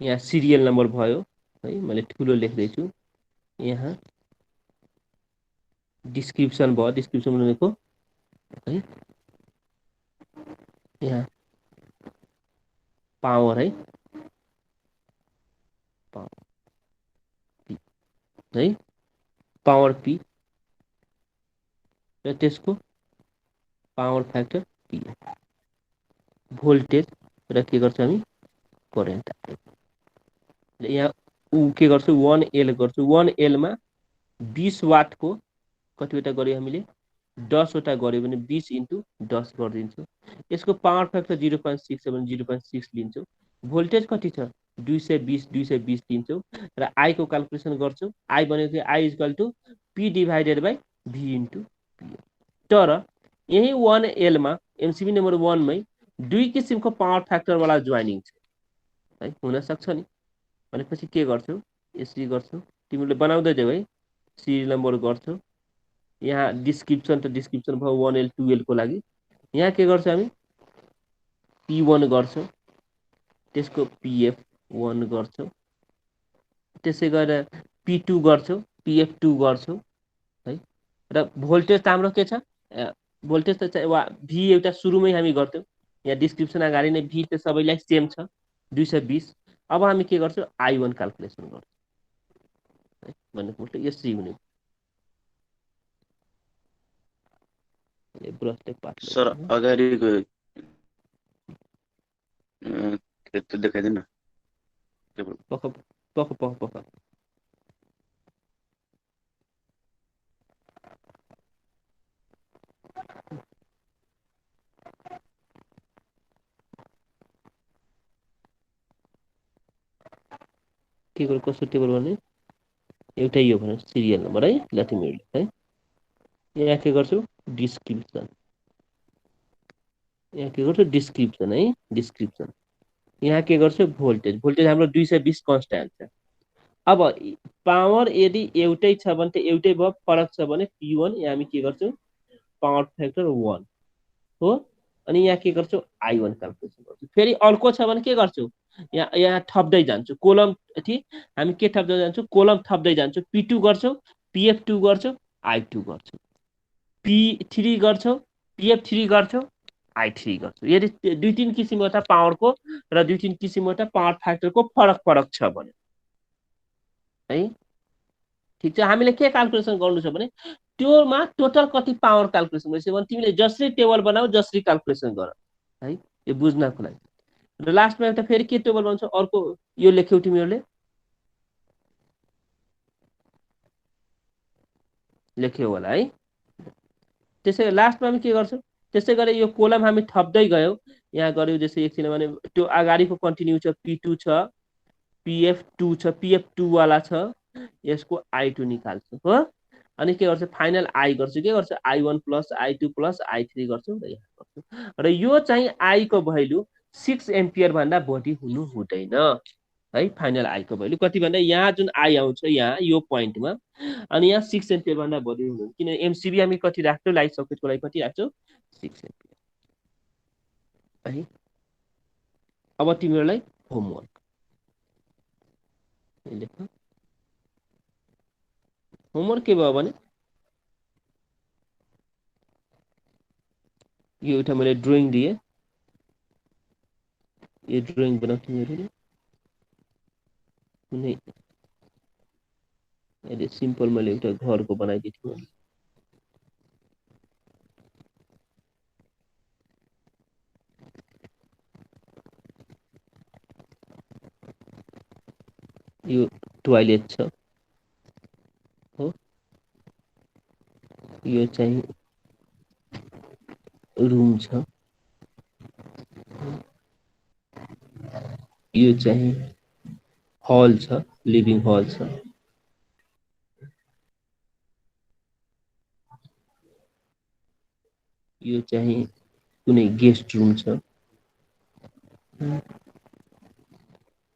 यहाँ सिरियल नम्बर भयो है, मैले ठुलो लेख्दैछु। यहाँ डिस्क्रिप्सन भयो, डिस्क्रिप्सन भनेको है, यहाँ पावर है, है पावर पी र त्यसको पावर फ्याक्टर पी, भोल्टेज र के गर्छौँ हामी करेन्ट। यहाँ ऊ के गर्छु 1L गर्छु, 1L मा 20 वाटको कतिवटा गर्यो हामीले 10 वटा गर्यो भने 20 × 10 गरिदिन्छु। यसको पावर फ्याक्टर 0.6 छ भने 0.6 लिन्छौ। भोल्टेज कति छ 220 लिन्छौ र आई को क्याल्कुलेसन गर्छौ। आई भनेको I equal to P divided by V into P. तर यही 1L मा एमसिबी नम्बर 1 मै दुई किसिमको पावर फ्याक्टर वाला जोइनिङ छ है, हुन सक्छ नि। भनेपछि के गर्छौ यसरी गर्छौ, तिमीले बनाउँदै जाऊ है, सिरियल नम्बर गर्छौ। यहाँ डिस्क्रिप्सन त डिस्क्रिप्सन भयो 1L 2L को लागि। यहाँ के गर्छौँ हामी P1 गर्छौँ, त्यसको PF1 गर्छौँ, त्यसै गरेर P2 गर्छौँ, PF2 गर्छौँ है। र भोल्टेज त हाम्रो के छ भोल्टेज त भी एउटा सुरुमै हामी गर्थ्यौँ, यहाँ डिस्क्रिप्सन अगाडि नै भी त सबैलाई सेम छ 220। अब हामी के गर्छौँ I1 क्याल्कुलेसन गर्छौँ भनेको मतलब यसरी हुने। सर अगाडिको त्यो देखाइदिनु न। पख के गर्नु कस्तो टेबल भने एउटै यो भने सिरियल नम्बर है, ल तिमीहरूले है। यहाँ के गर्छौ डिस्क्रिप्सन, यहाँ के गर्छौ डिस्क्रिप्सन है, डिस्क्रिप्सन। यहाँ के गर्छौ भोल्टेज, भोल्टेज हाम्रो 220 कन्स्ट्यान्ट छ। अब पावर यदि एउटै छ भने त एउटै भयो, फरक छ भने P1 यहाँ हामी के गर्छौँ पावर फ्याक्टर 1 हो अनि यहाँ के गर्छौ I1 क्याल्कुलेसन गर्छौ फेरि अर्को छ भने के गर्छौ यहाँ थप्दै जान्छु कोलम हामी के थप्दै जान्छौ कोलम थप्दै जान्छौ P2 गर्छौ PF2 गर्छौ I2 गर्छौ P3 गर्छौ PF3 गर्छौ I3 गर्छौ यदि दुई तीन किसिमवटा पावरको र दुई तीन किसिमवटा पावर फ्याक्टरको फरक छ भने है ठिक छ हामीले के क्याल्कुलेसन गर्नु छ भने त्योमा टोटल कति पावर क्याल्कुलेसन गरिसक्यो भने तिमीले जसरी टेबल बनाऊ जसरी क्याल्कुलेसन गर है यो बुझ्नको लागि र लास्टमा एउटा फेरि के टेबल बनाउँछौ अर्को यो लेख्यौ तिमीहरूले लेख्यौ होला है त्यसै लास्टमा हामी के गर्छौँ त्यसै गरी यो कोलम हामी थप्दै गयौँ यहाँ गऱ्यौँ जस्तै एकछिन भने त्यो अगाडिको कन्टिन्यू छ P2 छ PF2 छ PF2 वाला छ यसको I2 निकाल्छु हो अनि के गर्छु फाइनल I गर्छु के गर्छु I1 plus I2 plus I3 गर्छु र यहाँ गर्छु र यो चाहिँ I को भ्यालु 6 एम्पियर भन्दा बढी हुनु हुँदैन है फाइनल I को भ्यालु कति भन्दा यहाँ जुन I आउँछ यहाँ यो पोइन्टमा अनि यहाँ 6 एम्पियर भन्दा बढी हुनु किन एमसीबी हामी कति राख्छौ लाइट सर्किटको लागि कति राख्छौ 6 एम्पियर है अब तिमीहरूलाई होमवर्क लेख होमवर्क के भयो भने यो एउटा मैले ड्राइङ दिए यो ड्राइङ बनाऊ तिमीहरूले कुनै अहिले सिम्पल मैले एउटा घरको बनाइदिएको छु यो टोयलेट छ हो यो चाहिँ रुम छ यो चाहिँ हल छ लिभिङ हल छ यो चाहिँ कुनै गेस्ट रुम छ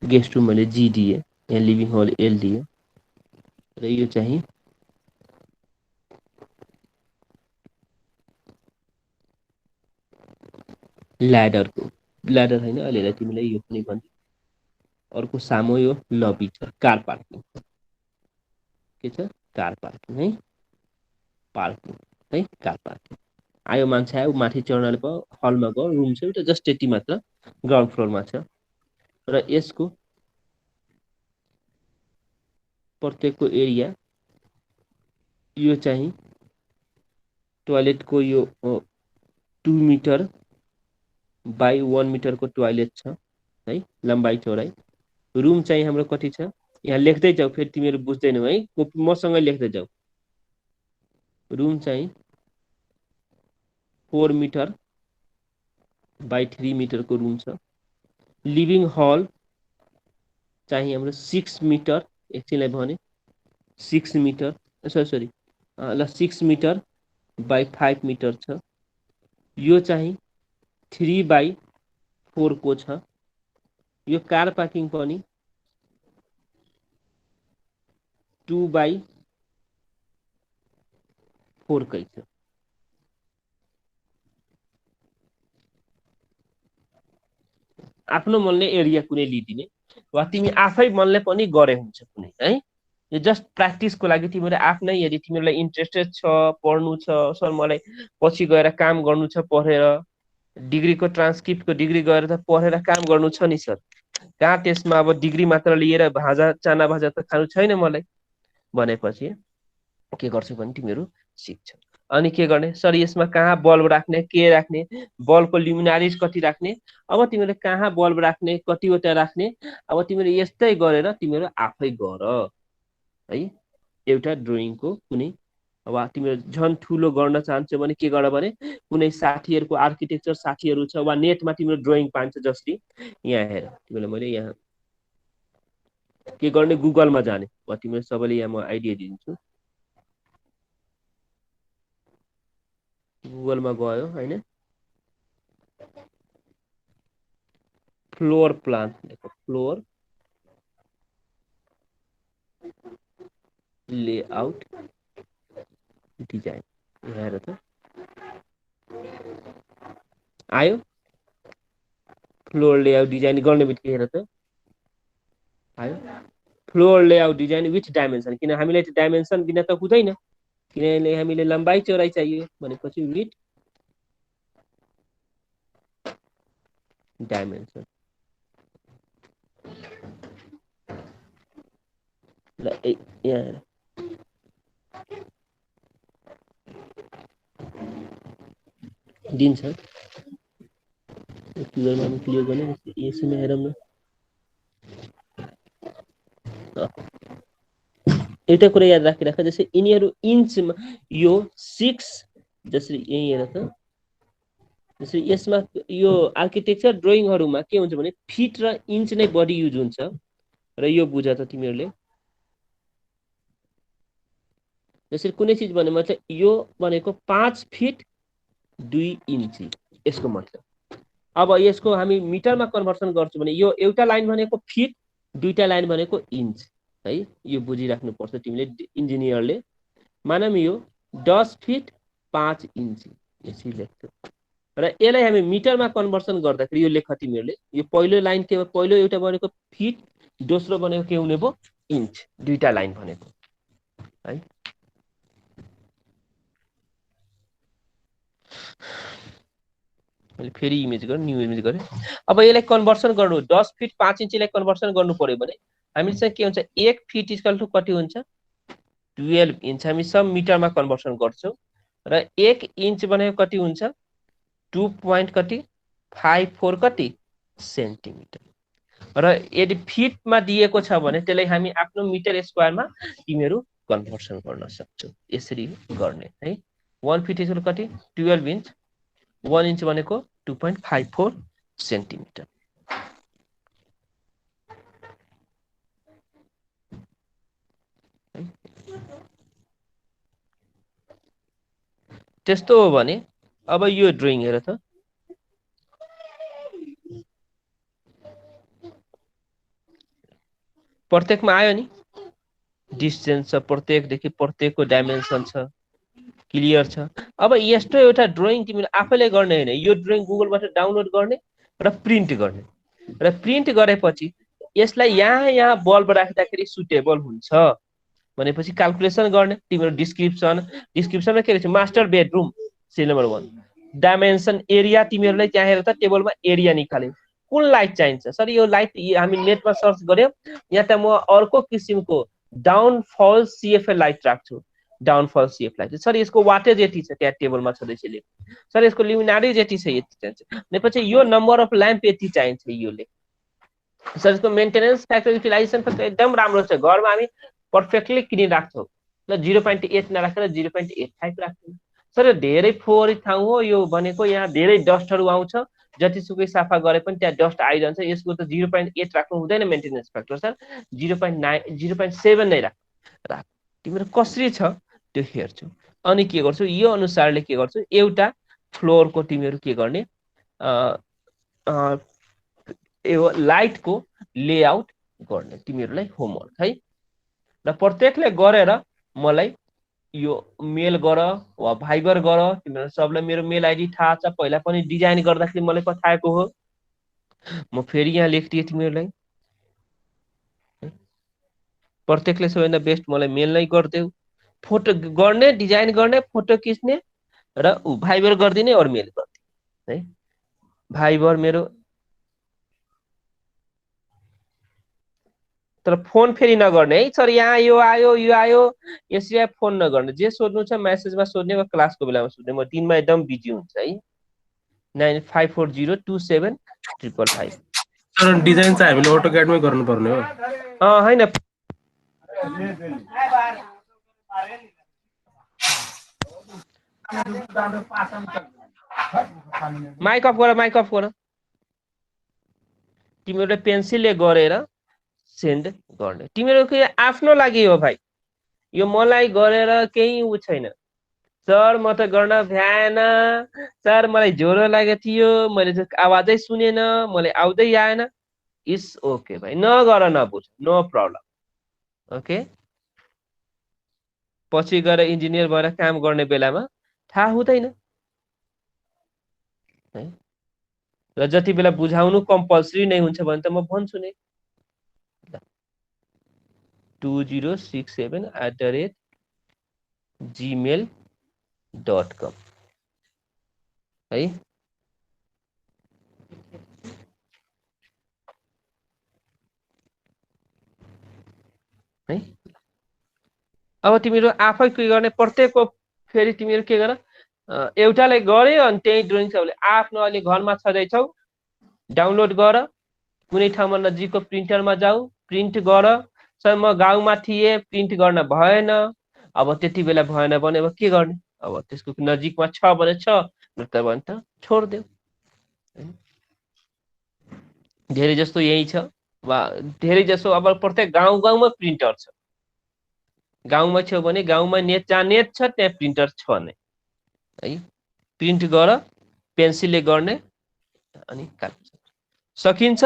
गेस्ट रुम मैले जी दिए यहाँ लिभिङ हल एल दिए र यो चाहिँ ल्याडर हैन अहिले तिमीलाई यो पनि भन्छ अर्को सामु यो लबी छ कार पार्किङ के छ कार पार्किङ है कार पार्किङ आयो मान्छे आयो माथि चढ्नाले भयो हलमा गयो रुम छ एउटा जस्ट यति मात्र ग्राउन्ड फ्लोरमा छ र यसको प्रत्येकको एरिया यो चाहिँ टोयलेटको यो 2 मिटर बाई 1 मिटरको टोयलेट छ है लम्बाइ चौडाइ रुम चाहिँ हाम्रो कति छ यहाँ लेख्दै जाऊ फेरि तिमीहरू बुझ्दैनौ है मसँगै लेख्दै जाऊ रुम चाहिँ 4 मिटर बाई 3 मिटरको रुम छ लिभिङ हल चाहिँ हाम्रो 6 मिटर एकछिनलाई भने 6 मिटर सरी ल 6 मिटर बाई 5 मिटर छ यो चाहिँ 3 बाई 4 को छ यो कार पार्किङ पनि 2 बाई 4 कै छ आफ्नो मनले एरिया कुनै लिदिने वा तिमी आफै मनले पनि गरे हुन्छ कुनै है यो जस्ट प्र्याक्टिसको लागि तिमीले आफ्नै यदि तिमीलाई इन्ट्रेस्टेड छ पढ्नु छ सर मलाई पछि गएर काम गर्नु छ पढेर डिग्रीको ट्रान्सक्रिप्टको डिग्री गरेर त पढेर काम गर्नु छ नि सर कहाँ त्यसमा अब डिग्री मात्र लिएर भाजा चाना भाजा त खानु छैन मलाई भनेपछि के गर्छु भने तिमीहरू सिक्छौ अनि के गर्ने सर यसमा कहाँ बल्ब राख्ने के राख्ने बल्बको ल्युमिनारिज कति राख्ने अब तिमीले कहाँ बल्ब राख्ने कतिवटा राख्ने अब तिमीले यस्तै गरेर तिमीहरू आफै गर है एउटा ड्रइङको कुनै अब तिमीहरू झन् ठुलो गर्न चाहन्छौ भने के गर भने कुनै साथीहरूको आर्किटेक्चर साथीहरू छ वा नेटमा तिम्रो ड्रइङ पान्छ जसरी यहाँ हेर तिमीलाई मैले यहाँ के गर्ने गुगलमा जाने वा तिमीले सबैले यहाँ म आइडिया दिन्छु गुगलमा गयो हैन फ्लोर प्लान देखो फ्लोर लेआउट डिजाइन हेर त आयो फ्लोर लेआउट डिजाइन गर्ने बित्तिकै हेर त आयो floor layout design with dimension किन हामीलाई त्यो डाइमेन्सन बिना त हुँदैन किनभने हामीले लम्बाइ चौडाइ चाहियो भनेपछि विथ डाइमेन्सन ल यहाँ हेर दिन्छ क्लियर गर्ने यसैमा हेरौँ न एउटा कुरा याद राखिराख जस्तै यिनीहरू इन्चमा यो 6 जसरी यही हेर त जसरी यसमा यो आर्किटेक्चर ड्रइङहरुमा के हुन्छ भने फिट र इन्च नै बढी युज हुन्छ र यो बुझ त तिमीहरूले जसरी कुनै चीज भने मतलब यो भनेको 5 फिट 2 इन्च यसको मतलब अब यसको हामी मिटरमा कन्भर्सन गर्छौं भने यो एउटा लाइन भनेको फिट दुईटा लाइन भनेको इन्च है यो बुझिराख्नु पर्छ तिमीले इन्जिनियरले मानम यो 10 फिट 5 इन्च यसरी लेख्छौ र यसलाई हामी मिटरमा कन्भर्सन गर्दाखेरि यो लेख तिमीहरूले यो पहिलो लाइन के पहिलो एउटा भनेको फिट दोस्रो भनेको के हुने भयो इन्च दुईटा लाइन भनेको है मैले फेरि इमेज गरे न्यू इमेज गरे अब यसलाई कन्भर्सन गर्नु 10 फिट 5 इन्चलाई कन्भर्सन गर्नु पर्यो भने हामी चाहिँ के हुन्छ 1 फिट इक्वल टु कति हुन्छ 12 इन्च हामी सब मिटरमा कन्भर्सन गर्छौं र 1 इन्च भनेको कति हुन्छ 2 पॉइंट कति 54 कति सेन्टिमिटर र यदि फिटमा दिएको छ भने त्यसलाई हामी आफ्नो मिटर स्क्वायरमा तिमीहरू कन्भर्सन गर्न सक्छौ यसरी गर्ने है 1 फिट इक्वल कति 12 इन्च 1 इन्च भनेको 2.54 सेन्टिमिटर त्यस्तो हो भने अब यो ड्रइङ हेर त प्रत्येकमा आयो नि डिस्टेन्स छ प्रत्येकदेखि प्रत्येकको डाइमेन्सन छ क्लियर छ अब यस्तो एउटा ड्रइङ तिमीले आफैले गर्ने हैन यो ड्रइङ गुगलबाट डाउनलोड गर्ने र प्रिन्ट गरेपछि यसलाई यहाँ बल्ब राख्दाखेरि सुटेबल हुन्छ भनेपछि क्याल्कुलेसन गर्ने तिम्रो डिस्क्रिप्सनमा के लेख्छ master bedroom C number 1 dimension area तिमीहरुलाई त्यहाँ हेर त टेबलमा एरिया निकाल्यो कुन लाइट चाहिन्छ सर यो लाइट हामी नेटमा सर्च गर्यौ यहाँ त म अर्को किसिमको डाउनफल सीएफएल लाइट राख्छु डाउनफल सीएफ लाइट सर यसको वाटेज यति छ त्यहाँ टेबलमा छदैछ लेख सर यसको लुमिनारिज यति छ यति चाहिन्छ भनेपछि यो नम्बर अफ ल्याम्प यति चाहिन्छ योले सर यसको मेन्टेनेन्स फ्याक्टर युटिलाइजेसन फ्याक्टर एकदम राम्रो छ घरमा हामी पर्फेक्टली किनि राख्छौ ल 0.8 नराखेर 0.85 राख्छौ सर धेरै फोहोरी ठाउँ हो यो भनेको यहाँ धेरै डस्टहरु आउँछ जतिसुकै सफा गरे पनि त्यहाँ डस्ट आइरहन्छ यसको त 0.8 राख्नु हुँदैन मेन्टेनेन्स फ्याक्टर सर 0.9 0.7 नै राख तिम्रो कसरी छ त्यो हेर्छु अनि के गर्छु यो अनुसारले के गर्छु एउटा फ्लोरको तिमीहरु के गर्ने यो लाइटको लेआउट गर्ने तिमीहरुलाई होमवर्क है र प्रत्येकले गरेर मलाई यो मेल गर वा भाइबर गर तिमीहरु सबलाई मेरो मेल आइडी थाहा छ पहिला पनि डिजाइन गर्दाखेरि मलाई पठाएको हो म फेरि यहाँ लेख्दिए तिमीहरुलाई प्रत्येकले सबैभन्दा बेस्ट मलाई मेल नै गर्देऊ फोटो गर्ने डिजाइन गर्ने फोटो खिच्ने र भाइबर गर्दिने अरु मेल गर्दिने है भाइबर मेरो तर फोन फेरि नगर्ने है सर यहाँ यो आयो यसरी फोन नगर्ने जे सोध्नु छ मेसेजमा सोध्ने वा क्लासको बेलामा सोध्ने म दिनमा एकदम बिजी हुन्छ है 95402755 सर डिजाइन चाहिँ हामीले अटोक्याडमै गर्नुपर्ने हो हैन माइक अफ गर तिमीहरुले पेन्सिलले गरेर सेन्ड गर्ने तिमीहरुको आफ्नो लागि हो भाइ यो मलाई गरेर केही उ छैन सर म त गर्न भ्याएन सर मलाई ज्वरो लागेको थियो मैले आवाजै सुनेन मलाई आउँदै आएन इट्स ओके भाइ नगर नबुझ नो प्रब्लम ओके पछि गएर इन्जिनियर भएर काम गर्ने बेलामा थाहा हुँदैन है र जति बेला बुझाउनु कम्पल्सरी नै हुन्छ भने त म भन्छु नै 2067@gmail.com है। है अब तिमीहरू आफै के गर्ने प्रत्येकको फेरि तिमीहरू के गर एउटाले गर्यो अनि त्यही ड्रइङ छ भने आफ्नो अहिले घरमा छँदैछौ डाउनलोड गर कुनै ठाउँमा नजिकको प्रिन्टरमा जाऊ प्रिन्ट गर। सर म गाउँमा थिएँ प्रिन्ट गर्न भएन अब त्यति बेला भएन भने अब के गर्ने अब त्यसको नजिकमा छ भने छ नत्र भने त छोडिदेऊ। धेरै जस्तो यही छ वा धेरै जसो अब प्रत्येक गाउँमा प्रिन्टर छ। गाउँमा छ भने गाउँमा नेट जहाँ नेट छ त्यहाँ प्रिन्टर छ नै है। प्रिन्ट गर पेन्सिलले गर्ने अनि सकिन्छ।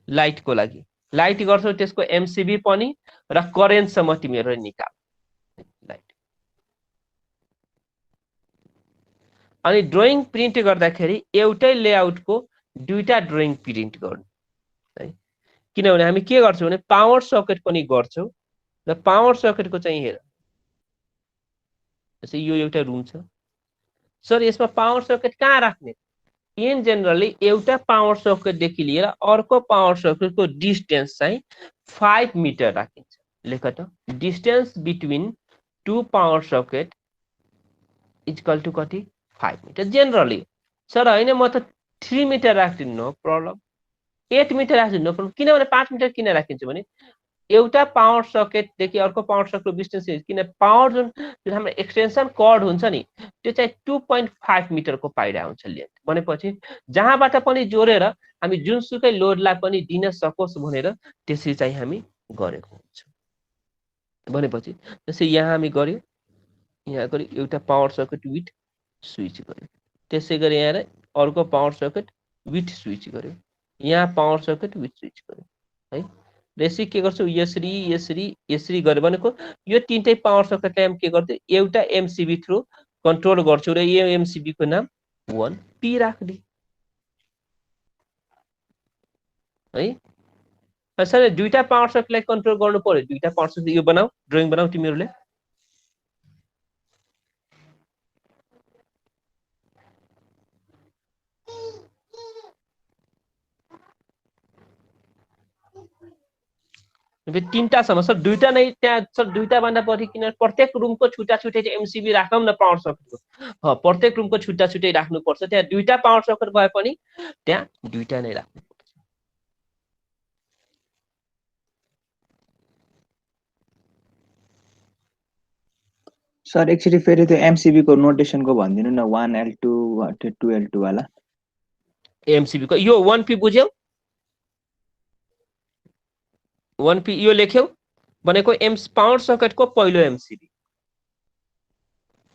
लाइटको लागि लाइट गर्छौ त्यसको एमसीबी पनि र करेन्टसम्म तिमीहरू निकाल लाइट। अनि ड्रइङ प्रिन्ट गर्दाखेरि एउटै लेआउटको दुईटा ड्रइङ प्रिन्ट गर्नु है। किनभने हामी के गर्छौँ भने पावर सकेट पनि गर्छौँ र पावर सकेटको चाहिँ हेर जस्तै यो एउटा रुम छ सर यसमा पावर सकेट कहाँ राख्ने इन जेनरली एउटा पावर सकेटदेखि लिएर अर्को पावर सकेटको डिस्टेन्स चाहिँ 5 मिटर राखिन्छ। लेख त distance between two power socket equal to कति 5 मिटर जेनरली। सर होइन म त 3 मिटर राख्दिनु नो प्रब्लम 8 मिटर राख्दिनु नो प्रब्लम। किनभने 5 मिटर किन राखिन्छु भने एउटा पावर सकेटदेखि अर्को पावर सकेटको डिस्टेन्स किन पावर जुन हाम्रो एक्सटेन्सन कर्ड हुन्छ नि त्यो चाहिँ 2.5 मिटरको पाइरा हुन्छ लेन्थ भनेपछि जहाँबाट पनि जोडेर हामी जुनसुकै लोडलाई पनि दिन सकोस् भनेर त्यसरी चाहिँ हामी गरेको हुन्छ। भनेपछि जस्तै यहाँ हामी गर्यो यहाँ गर्यो एउटा पावर सकेट विथ स्विच गर्यो त्यसै गरी यहाँ अर्को पावर सकेट विथ स्विच गर्यो यहाँ पावर सकेट विथ स्विच गर्यो है। यसरी के गर्छौ यसरी यसरी यसरी गर्यो भनेको यो तीनटै पावर सकेटलाई हामी के गर्दै एउटा एमसीबी थ्रु कन्ट्रोल गर्छौ र यो एमसीबी को नाम 1P राख्दै है। सर दुईटा पावर सकेटलाई कन्ट्रोल गर्नु पर्यो दुईटा पावर सकेट यो बनाऊ ड्रइङ बनाऊ तिमीहरूले। तीनटासम्म सर दुईटा नै त्यहाँ सर दुईटा भन्दा बढी किन प्रत्येक रुमको छुट्टा छुट्टै एमसीबी राखौँ न पावर सकेटको प्रत्येक रुमको छुट्टा छुट्टै राख्नुपर्छ। त्यहाँ दुईटा पावर सकेट भए पनि त्यहाँ दुईटा नै राख्नु। सर एकचोटि फेरि त्यो एमसीबी को नोटेसन को भनिदिनु न 1L2 2L2 वाला एमसीबी को यो 1P बुझ्यौ 1P यो लेख्यौ भनेको पावर सकेटको पहिलो एमसीबी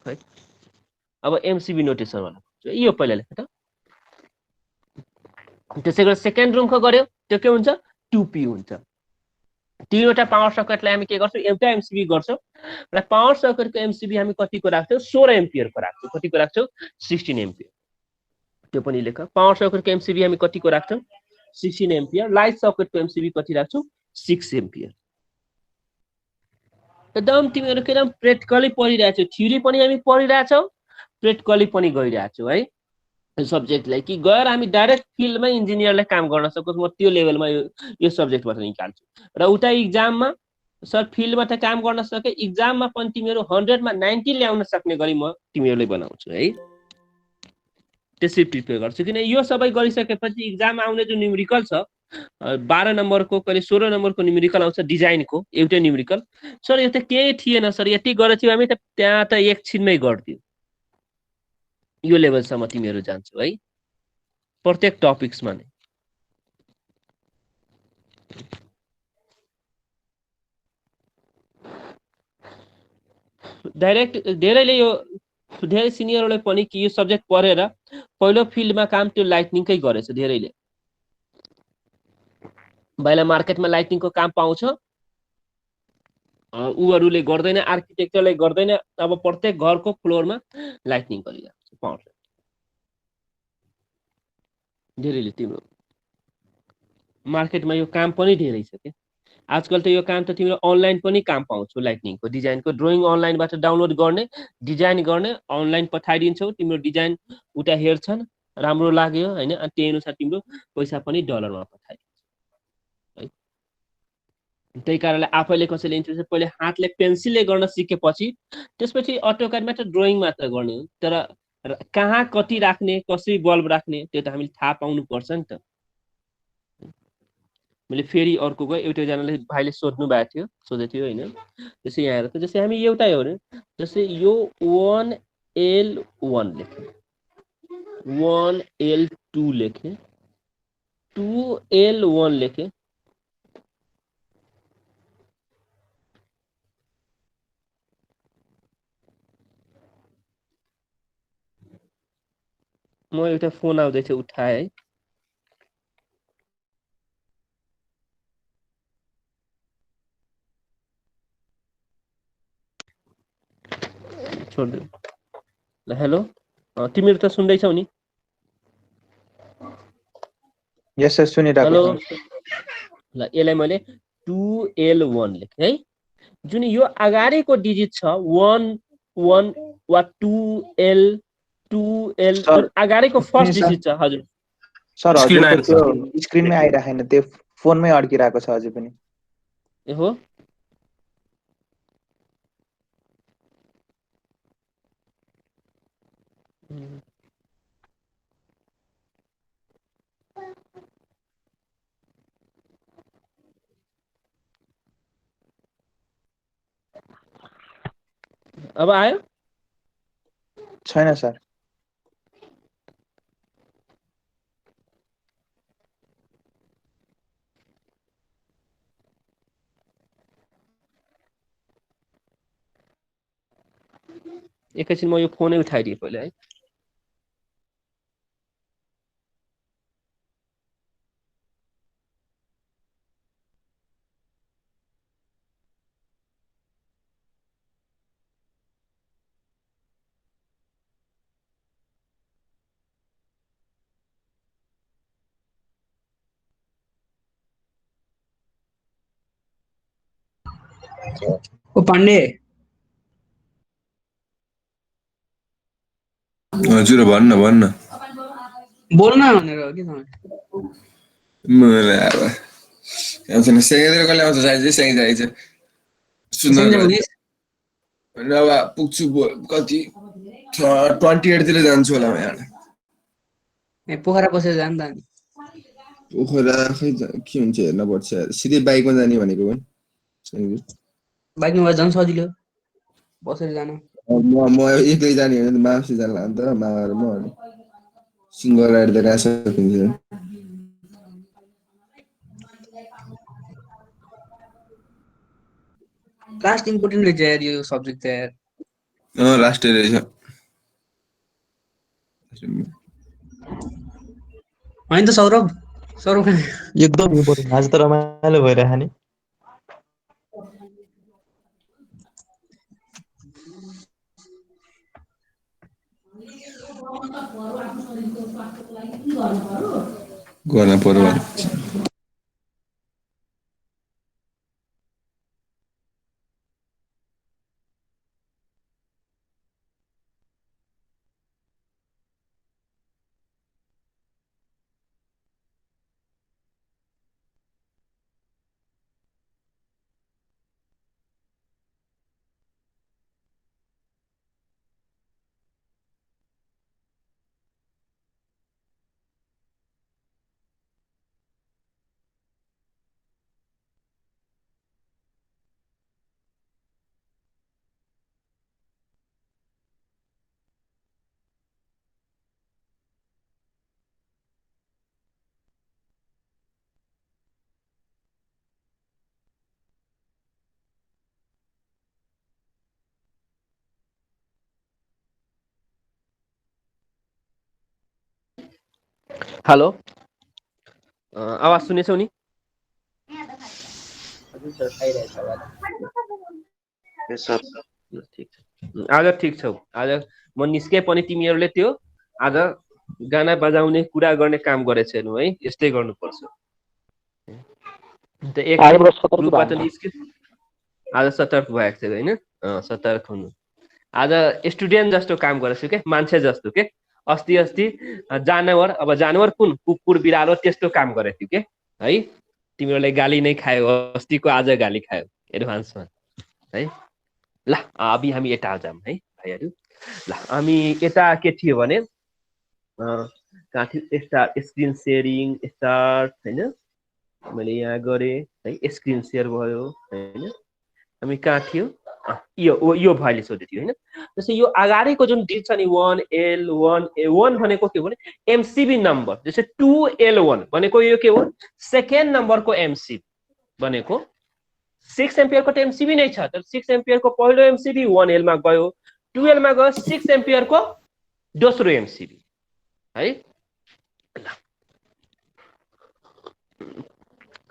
है। अब एमसीबी नोटेसन वाला यो पहिला लेख त। त्यसै गरी सेकेन्ड रुमको गर्यो त्यो के हुन्छ 2P हुन्छ। तीनवटा पावर सकेटलाई हामी के गर्छौँ एउटा एमसीबी गर्छौँ र पावर सकेटको एमसीबी हामी कतिको राख्छौँ 16 एम्पियरको राख्छौँ। कतिको राख्छौँ 16 एम्पियर त्यो पनि लेख। पावर सकेटको एमसीबी हामी कतिको राख्छौँ 16 एम्पियर। लाइट सकेटको एमसीबी कति राख्छौँ 6 एम्पियर। एकदम तिमीहरू के एकदम प्र्याक्टिकली पढिरहेछौ थ्योरी पनि हामी पढिरहेछौँ प्र्याक्टिकली पनि गइरहेछौ है सब्जेक्टलाई कि गएर हामी डाइरेक्ट फिल्डमै इन्जिनियरले काम गर्न सकोस् म त्यो लेभलमा यो सब्जेक्टबाट निकाल्छु र उता इक्जाममा सर फिल्डमा त काम गर्न सके इक्जाममा पनि तिमीहरू 100 मा 90 ल्याउन सक्ने गरी म तिमीहरूलाई बनाउँछु है। त्यसै प्रिपेयर गर्छु किन यो सबै गरिसकेपछि इक्जाम आउने जो न्युमेरिकल छ 12 नम्बरको कहिले 16 नम्बरको न्युमेरिकल आउँछ डिजाइनको एउटै न्युमेरिकल। सर यो त केही थिएन सर यति गरेथ्यौ हामी त त्यहाँ त एकछिनमै गर्थ्यौ। यो लेभलसम्म तिमीहरू जान्छौ है प्रत्येक टपिक्समा नै। डाइरेक्ट धेरैले यो धेरै सिनियरहरूले पनि कि यो सब्जेक्ट पढेर पहिलो फिल्डमा काम त्यो लाइटनिङकै गरेछ धेरैले। बाहिर मार्केटमा लाइटनिङको काम पाउँछ उहरूले गर्दैन आर्किटेक्चरले गर्दैन अब प्रत्येक घरको फ्लोरमा लाइटनिङ गरिरहेको छ पाउँछ। धेरैले तिम्रो मार्केटमा यो काम पनि धेरै छ के आजकल त यो काम त तिम्रो अनलाइन पनि काम पाउँछौ लाइटनिङको डिजाइनको ड्रइङ अनलाइनबाट डाउनलोड गर्ने डिजाइन गर्ने अनलाइन पठाइदिन्छौ तिम्रो डिजाइन उता हेर्छन् राम्रो लाग्यो हैन अनि त्यही अनुसार तिम्रो पैसा पनि डलरमा पठाइदिन्छ है त्यही कारणले आफैले कसैले इन्ट्रेस्ट पहिले हातले पेन्सिलले गर्न सिकेपछि त्यसपछि अटोक्याडमा त ड्रइङ मात्र गर्ने हो तर कहाँ कति राख्ने कसरी बल्ब राख्ने त्यो त हामीले थाहा पाउनु पर्छ नि त मैले फेरि अर्को गए एउटैजनाले भाइले सोध्नु भएको थियो सोधेको थियो हैन त्यसै यहाँ हेर त जस्तै हामी एउटै हो नि जस्तै यो 1L1 लेखे 1L2 लेखे 2L1 लेखे म एउटा फोन आउँदैछ उठाए है छोड्दिनु ल हेलो तिमीहरू त सुन्दैछौ नि यस सर सुनिरहेको हेलो छु ल यसलाई मैले 2L1 लेखेँ है जुन यो अगाडिको डिजिट छ 1 1 वा 2L 2L सर, जुन अगाडिको फर्स्ट सुन्नु सर। डिजिट छ हजुर सर स्क्रिन हजुरको आएको त्यो स्क्रिनमै आइराखेन त्यो फोनमै अड्किरहेको छ अझै पनि ए हो अब आयो छैन सर एकैछिन म यो फोनै उठाइदिएँ पहिले है ओ पाण्डे हजुर भन्न भन्न बोल्न भनेर हो कि मलाई अब सेकेन्डतिर कसले आउँछ चाहिन्छ सेकेन्ड चाहिन्छ सुन्नु अब पुग्छु कति 28 तिर जान्छु होला म यहाँ पोखरा बसेर जान्छ नि पोखरा खै के हुन्छ हेर्न पर्छ सिधै बाइकमा जाने भनेको पनि बाइकमा झन् सजिलो बसेर जान म एक्लै जाने हो भने मासु जान लाग्छ त मामा र म सिङ्गल राइड त कहाँ सकिन्छ लास्ट इम्पोर्टेन्ट रहेछ यार यो सब्जेक्ट त यार लास्ट रहेछ होइन त सौरभ सौरभ एकदम इम्पोर्टेन्ट आज त रमाइलो भइरहेको नि गर्न पर्यो हेलो आवाज सुनेछौ नि हजुर सर आइरहेछ आवाज यस सर ल, ठिक छ आज ठिक छौ आज म निस्के पनि तिमीहरूले त्यो आज गाना बजाउने कुरा गर्ने काम गरेको छैनौँ है, यस्तै गर्नुपर्छ। त एक आजबाट सतर्क ग्रुपबाट भएको छ। निस्क्यो, आज सतर्क भएको छ होइन, सतर्क हुनु। आज स्टुडेन्ट जस्तो काम गरेको छु के, मान्छे जस्तो के। अस्ति जानवर, अब जानवर कुन, कुकुर बिरालो त्यस्तो काम गरेको थियो के है। तिमीहरूले गाली नै खायो, अस्तिको आज गाली खायो एडभान्समा है। ल अब हामी यता जाऊँ है भाइहरू। ल हामी यता के थियो भने कहाँ थियो, स्टार्ट स्क्रिन सेयरिङ स्टार्ट होइन, मैले यहाँ गरेँ है, स्क्रिन सेयर भयो होइन। हामी कहाँ थियो, यो भाइले सोधेको थियो होइन। जस्तै यो अगाडिको जुन डिट छ नि 1L1 भनेको के हो भने एमसिबी नम्बर। जस्तै 2L1 भनेको यो के हो, सेकेन्ड नम्बरको एमसिबी भनेको 6 एम्पियरको त एमसिबी नै छ, तर 6 एम्पियरको पहिलो एमसिबी 1L मा गयो, 2L मा गयो 6 एम्पियरको दोस्रो एमसिबी है।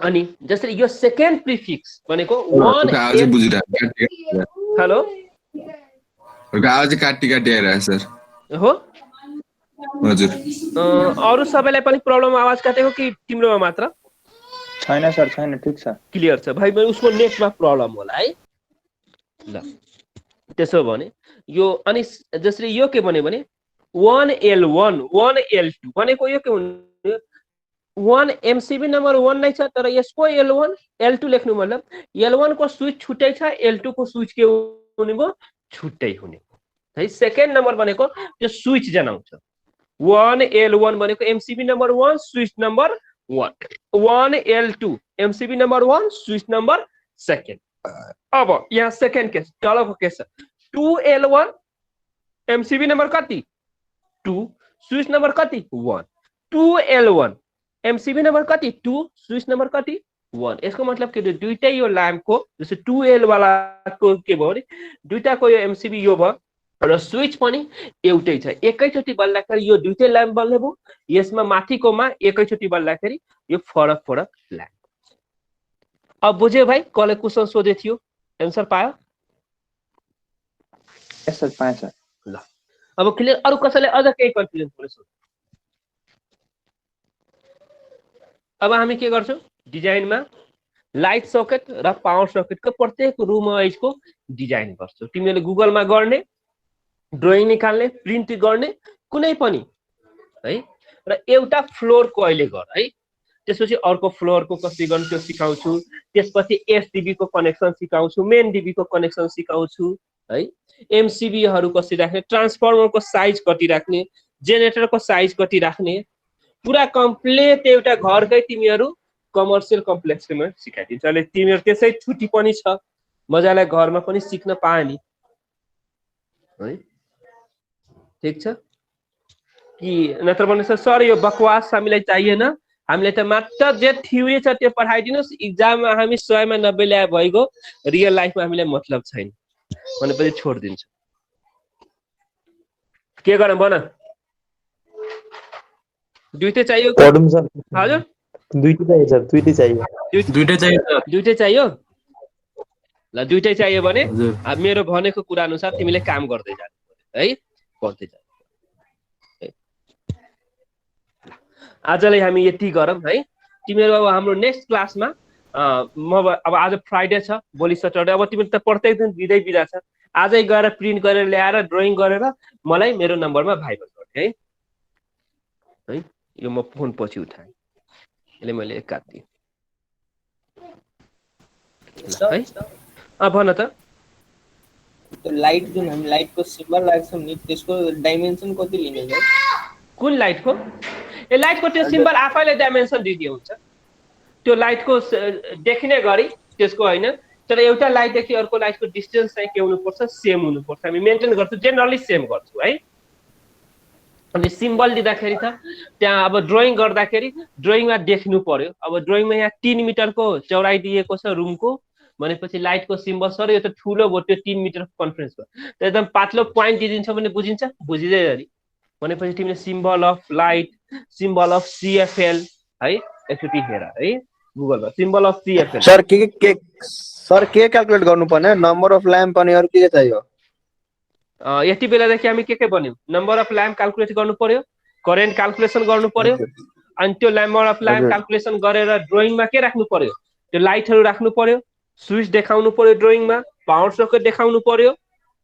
अनि जसरी यो सेकेन्ड प्रिफिक्स भनेको 1L। हेलो आवाज काटी काटी आइरहेछ सर। हो हजुर अरू सबैलाई पनि प्रब्लम आवाज काटेको कि तिम्रोमा मात्र? छैन सर, छैन, ठिक छ, क्लियर छ भाइ, उसको नेटमा प्रब्लम होला है। ल त्यसो भने यो अनि जसरी यो के भन्यो भने 1L1 1L2 भनेको यो के भन्यो, 1 एमसिबी नम्बर 1 नै छ, तर यसको L1 L2 लेख्नु मतलब L1 को स्विच छुट्टै छ, L2 को स्विच के हुने भयो, छुट्टै हुने है। सेकेन्ड नम्बर भनेको त्यो स्विच जनाउँछ। 1L1 भनेको MCB number 1 switch number 1, 1L2 MCB number 1 switch number second. अब यहाँ सेकेन्ड केस तलको केस छ, 2L1 एमसिबी नम्बर कति 2 स्विच नम्बर कति 1, 2L1 एमसिबी नम्बर कति 2 स्विच नम्बर कति 1। यसको मतलब के, दुईटै यो ल्याम्पको जस्तो 2L वालाको के भयो भने दुईटाको यो एमसिबी यो भयो र स्विच पनि एउटै छ। एकैचोटि बल्दाखेरि यो दुईटै ल्याम्प बल्ने भयो, यसमा माथिकोमा एकैचोटि बल्दाखेरि यो फरक फरक ल्याम्प। अब बुझ्यो भाइ, कसले क्वेसन सोधे थियो, एन्सर पायो? यस सर, पाएँ सर। ल अब क्लियर। अरू कसैले अझ केही कन्फ्युजन पर्यो? अब हामी के गर्छौँ, डिजाइनमा लाइट सकेट र पावर सकेटको प्रत्येक रुम वाइजको डिजाइन गर्छौँ। तिमीहरूले गुगलमा गर्ने, ड्रइङ निकाल्ने, प्रिन्ट गर्ने कुनै पनि है, र एउटा फ्लोरको अहिले गर है। त्यसपछि अर्को फ्लोरको कसरी गर्ने त्यो सिकाउँछु, त्यसपछि एसडिबी को कनेक्सन सिकाउँछु, मेन डिबी को कनेक्सन सिकाउँछु है, एमसिबीहरू कसरी राख्ने, ट्रान्सफर्मरको साइज कति राख्ने, जेनेरेटरको साइज कति राख्ने, पुरा कम्प्लिट एउटा घरकै तिमीहरू कमर्सियल कम्प्लेक्समा सिकाइदिन्छ। अहिले तिमीहरू त्यसै छुट्टी पनि छ, मजाले घरमा पनि सिक्न पाए नि है। ठीक छ कि नत्र भने सर यो बकवास हामीलाई चाहिएन, हामीलाई त मात्र जे थ्योरी छ त्यो पढाइदिनुहोस्, इक्जाममा हामी 100 मा 90 ल्याए भइगयो, रियल लाइफमा हामीलाई मतलब छैन भनेपछि छोडिदिन्छ। के गरौँ भन, दुईटै चाहियो? पढौँ सर। हजुर दुईटै चाहियो सर, दुईटै चाहियो। दुईटै चाहियो सर। दुईटै चाहियो? ल दुईटै चाहियो भने हजुर। अब मेरो भनेको कुरा अनुसार तिमीले काम गर्दै जानु है, गर्दै जानु। आजलाई हामी यति गरौँ है। तिमीहरू अब हाम्रो नेक्स्ट क्लासमा अब आज फ्राइडे छ, भोलि सटरडे, अब तिमीहरू त प्रत्येक दिन दिँदै बिदा छ। आजै गएर प्रिन्ट गरेर ल्याएर ड्रइङ गरेर मलाई मेरो नम्बरमा भाइबर गर्ने है। यो म फोन पछि उठाएँ, यसले मैले काटिदिएँ है। भन त, त्यो लाइट जुन हामी लाइटको सिम्बल राख्छौँ नि, त्यसको डाइमेन्सन कति लिने हो? कुन लाइटको? ए लाइटको त्यो सिम्बल आफैले डाइमेन्सन दिदियो हुन्छ, त्यो लाइटको देखिने गरी त्यसको होइन, तर एउटा लाइटदेखि अर्को लाइटको डिस्टेन्स चाहिँ के हुनुपर्छ, सेम हुनुपर्छ। हामी मेन्टेन गर्छौँ, जेनरली सेम गर्छौँ है। अनि सिम्बल दिँदाखेरि त त्यहाँ अब ड्रइङ गर्दाखेरि ड्रइङमा देख्नु पर्यो। अब ड्रइङमा यहाँ 3 मिटरको चौडाइ दिएको छ रुमको भनेपछि लाइटको सिम्बल सर यो त ठुलो भयो, त्यो 3 मिटरको कन्फरेन्स भयो, त एकदम पातलो पोइन्ट दिदिन्छ भने बुझिन्छ, बुझिँदैन भनेपछि तिमीले symbol of light, symbol of CFL है, एकचोटि हेर है गुगलमा, सिम्बल अफ सिएफएल। सर के क्याल्कुलेट गर्नुपर्ने, नम्बर अफ ल्याम्प अनि अरू के चाहियो? यति बेलादेखि हामी के बन्यौँ, नम्बर अफ ल्याम्प क्याल्कुलेट गर्नु पर्यो, करेन्ट क्याल्कुलेसन गर्नु पर्यो अनि त्यो नम्बर अफ ल्याम्प क्याल्कुलेसन गरेर ड्रइङमा के राख्नु पर्यो त्यो लाइटहरू राख्नु पर्यो स्विच देखाउनु पर्यो ड्रइङमा पावर सकेट देखाउनु पर्यो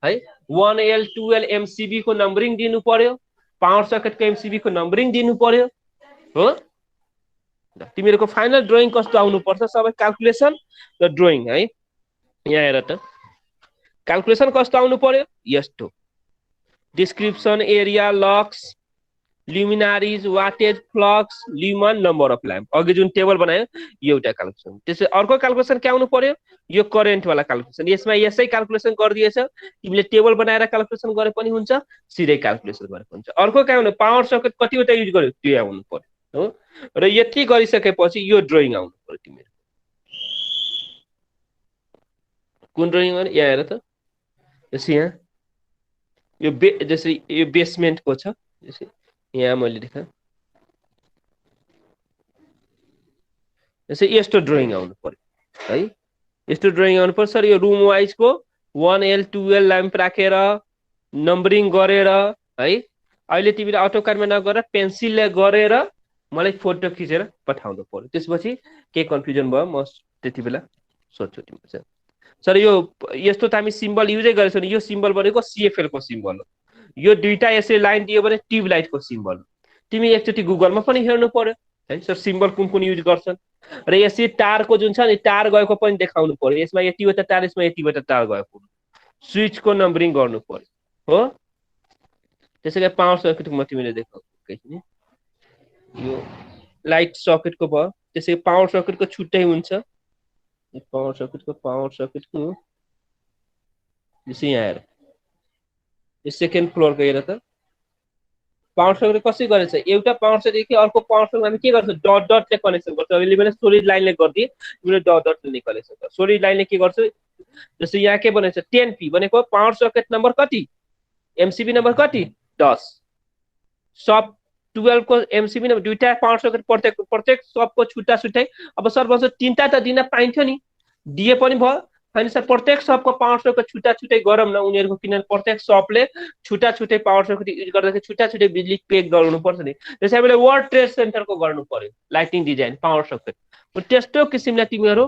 है 1L 2L MCB को नम्बरिङ दिनु पर्यो पावर सकेटको MCB को नम्बरिङ दिनु पर्यो हो तिमीहरुको फाइनल ड्रइङ कस्तो आउनु पर्छ सबै क्याल्कुलेसन र ड्रइङ है यहाँ हेर त क्याल्कुलेसन कस्तो आउनु पर्यो यस्तो description area lux luminaires wattage flux lumen number of lamp अघि जुन टेबल बनायो यो एउटा क्याल्कुलेसन त्यसै अर्को क्याल्कुलेसन के आउनु पर्यो यो करेन्ट वाला क्याल्कुलेसन यसमा यसै क्याल्कुलेसन गरिदिएछ तिमीले टेबल बनाएर क्याल्कुलेसन गरे पनि हुन्छ सिधै क्याल्कुलेसन गरे पनि हुन्छ अर्को के आउनु पावर सकेट कतिवटा युज गर्यो त्यो आउनु पर्यो हो र यति गरिसकेपछि यो ड्रइङ आउनु पर्यो तिमीहरु कुन ड्रइङ गर्ने यहाँ हेर त यसै यहाँ यो जसरी यो बेसमेन्टको छ यसै यहाँ मैले देखा यसै यस्तो ड्रइङ आउनु पर्यो है यस्तो ड्रइङ आउनु पर्छ सर यो रुम वाइज को 1L 2L ल्याम्प राखेर नम्बरिङ गरेर है अहिले तिमीले अटोक्याडमा नगरेर पेन्सिलले गरेर मलाई फोटो खिचेर पठाउनु पर्यो त्यसपछि के कन्फ्युजन भयो म त्यति बेला सोध्छु तिमीले सर यो यस्तो त हामी सिम्बल युजै गरेछौँ नि यो सिम्बल भनेको CFL को सिम्बल हो यो दुईटा यसरी लाइन दियो भने ट्युब लाइट को सिम्बल तिमी एकचोटी गुगलमा पनि हेर्नु पर्यो है सर सिम्बल कुन कुन युज गर्छन् र यसरी तारको जुन छ नि तार गएको पनि देखाउनु पर्यो यसमा यतिवटा तार यसमा यतिवटा तार गएको स्विचको नम्बरिङ गर्नु पर्यो हो त्यसैले पावर सर्किटको म तिमीले देखाउँछु यो लाइट सकेटको भयो त्यसै पावर सर्किटको छुट्टै हुन्छ पावर सर्किटको यसै यहाँ हेर यो सेकेन्ड फ्लोरको हेर त पावर सर्किट कसरी गरेछ एउटा पावर सर्किट कि अर्को पावर सर्किट हामी के गर्छ डट डटले कनेक्सन गर्छ अहिले मैले सोलिड लाइनले गरिदिए तिमीले डट डटले कनेक्सन गर्छ सोलिड लाइनले के गर्छ जस्तो यहाँ के बनेछ 10P भनेको पावर सर्किट नम्बर कति MCB नम्बर कति 10 सब 12 को MCB नम्बर दुईटा पावर सर्किट प्रत्येक सबको छुट्टा छुट्टै अब सर भन्छ तीनटा त दिन पाइन्थ्यो नि दिए पनि भयो हैन सर प्रत्येक सबको पावर सर्किट छुट्टा छुट्टै गरौँ न उनीहरुको किनभने प्रत्येक सबले छुट्टा छुट्टै पावर सर्किट युज गर्दाखेरि छुट्टा छुट्टै बिजुली पेक गर्नु पर्छ नि त्यसै हामीले वर्ल्ड ट्रेड सेन्टरको गर्नु पर्यो लाइटिङ डिजाइन पावर सर्किट त्यस्तो किसिमले तिमीहरु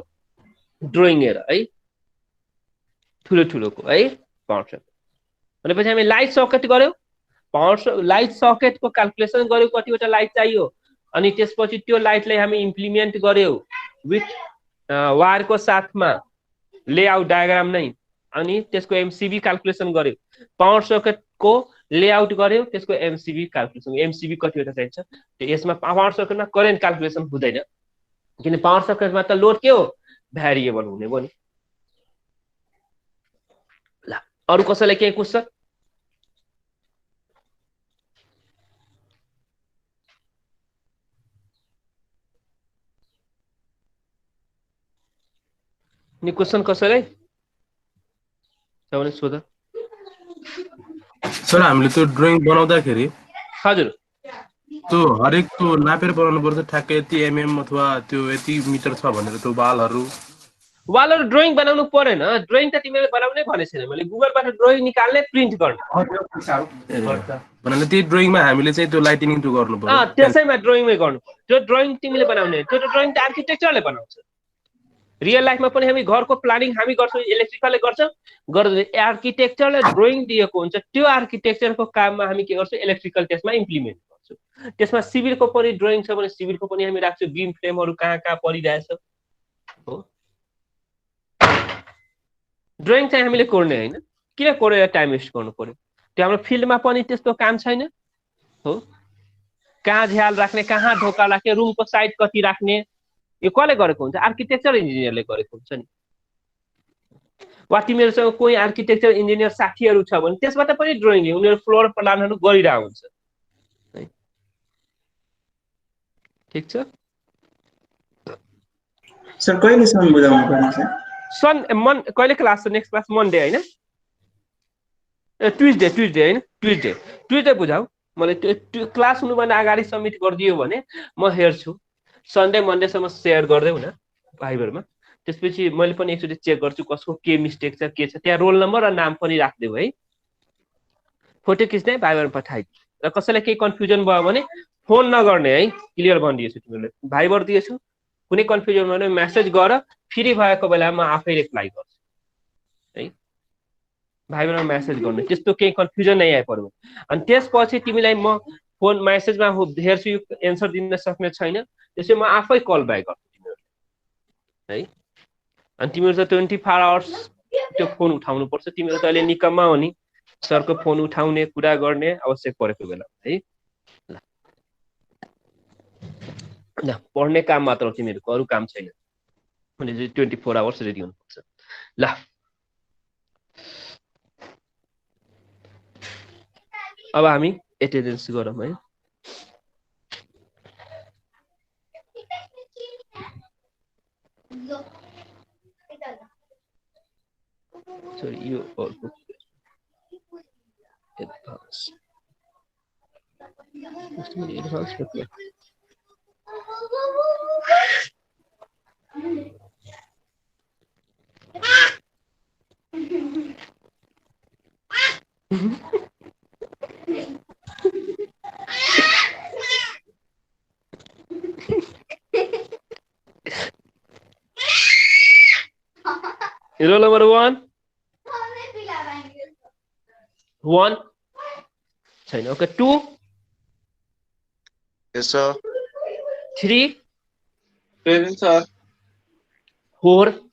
ड्रइङ हेर है ठुलो ठुलोको है पावर सर्किट भनेपछि हामी लाइट सकेट गर्यौ पावर लाइट सकेटको क्याल्कुलेसन गर्यौ कतिवटा लाइट चाहियो अनि त्यसपछि त्यो लाइटलाई हामी इम्प्लिमेन्ट गर्यौ विथ वायरको साथमा लेआउट डायग्राम नै अनि त्यसको MCB क्याल्कुलेसन गर्यो पावर सर्किटको लेआउट गर्यो त्यसको MCB क्याल्कुलेसन MCB कतिवटा चाहिन्छ त्यो यसमा पावर सर्किटमा करेन्ट क्याल्कुलेसन हुँदैन किन पावर सर्किटमा त लोड के हो भ्यारिएबल हुने भयो नि ल अरु कसैलाई के क्वेशन नि क्वेशन कसैलाई सबैले सोध सर हामीले त्यो ड्रइङ बनाउँदाखेरि हजुर त्यो हरेक त्यो नापेर बनाउनु पर्छ ठ्याक्कै यति अथवा त्यो यति मिटर छ भनेर त्यो वालहरु ड्रइङ बनाउनु परेन ड्रइङ त तिमीले बनाउनै भने छैन मैले गुगलबाट ड्रइङ निकाल्ने प्रिन्ट गर्ने भन्नाले त्यही ड्रइङमा हामीले चाहिँ त्यो लाइटिङ त्यो गर्नु पर्यो त्यसैमा ड्रइङमै गर्नु पर्यो त्यो ड्रइङ तिमीले बनाउने त्यो ड्रइङ त आर्किटेक्चरले बनाउँछ रियल लाइफमा पनि हामी घरको प्लानिङ हामी गर्छौं इलेक्ट्रिकलले गर्छ गर्दै आर्किटेक्चरले ड्रइङ दिएको हुन्छ त्यो आर्किटेक्चरको काममा हामी के गर्छौं इलेक्ट्रिकल त्यसमा इम्प्लिमेन्ट गर्छौं त्यसमा सिभिलको पनि ड्रइङ छ भने सिभिलको पनि हामी राख्छौं बीम फ्रेमहरु कहाँ परिरहेछ हो ड्रइङ चाहिँ हामीले कोर्ने हैन किन कोरेर टाइम वेस्ट गर्नु पर्यो त्यो हाम्रो फिल्डमा पनि त्यस्तो काम छैन हो कहाँ झ्याल राख्ने कहाँ ढोका राख्ने रुमको साइड कति राख्ने यो कसले गरेको हुन्छ आर्किटेक्चर इन्जिनियरले गरेको हुन्छ नि वा तिमीहरुसँग कोही आर्किटेक्चर इन्जिनियर साथीहरु छ भने त्यसबाट पनि ड्रइङ उनीहरु फ्लोर प्लानहरु गरिरहेको हुन्छ है ठीक छ सर कहिले सम्म बुझाउनु पर्ने छ कहिले क्लास छ नेक्स्ट क्लास मन्डे हैन ट्युजडे हैन ट्युजडे बुझाऊ मैले त्यो क्लास हुनुभन्दा अगाडि सबमिट गरिदियो भने म हेर्छु सन्डे मन्डेसम्म शेयर गर्दै हुन भाइबरमा त्यसपछि मैले पनि एकचोटी चेक गर्छु कसको के मिस्टेक छ के छ त्यहाँ रोल नम्बर र नाम पनि राख्देऊ है फोटो खिच्दै भाइबरमा पठाइदिन्छु र कसैलाई केही कन्फ्युजन भयो भने फोन नगर्ने है, क्लियर भनिदिएछु तिमीहरूले, भाइबर दिएछु, कुनै कन्फ्युजन भयो भने मेसेज गर, फ्री भएको बेलामा म आफै रिप्लाई गर्छु है, भाइबरमा मेसेज गर्नु, त्यस्तो केही कन्फ्युजन नै आइपर्यो। अनि त्यसपछि तिमीलाई म फोन मेसेजमा हेर्छु यो एन्सर दिन सक्ने छैन, त्यसै म आफै कल ब्याक गर्छु तिमीहरूले है। अनि तिमीहरू त 24 आवर्स त्यो फोन उठाउनु पर्छ, तिमीहरू त अहिले निकम्मा हो नि, सरको फोन उठाउने कुरा गर्ने आवश्यक परेको बेला है। ल पढ्ने काम मात्र हो तिमीहरूको, अरू काम छैन भने 24 आवर्स रेडी हुनुपर्छ। ल अब हामी एटेन्डेन्स गरौँ है। सरी यो अर्को एडभान्स रोल नंबर 1 छैन, okay 2 Yes, sir. 3 Present, sir. 4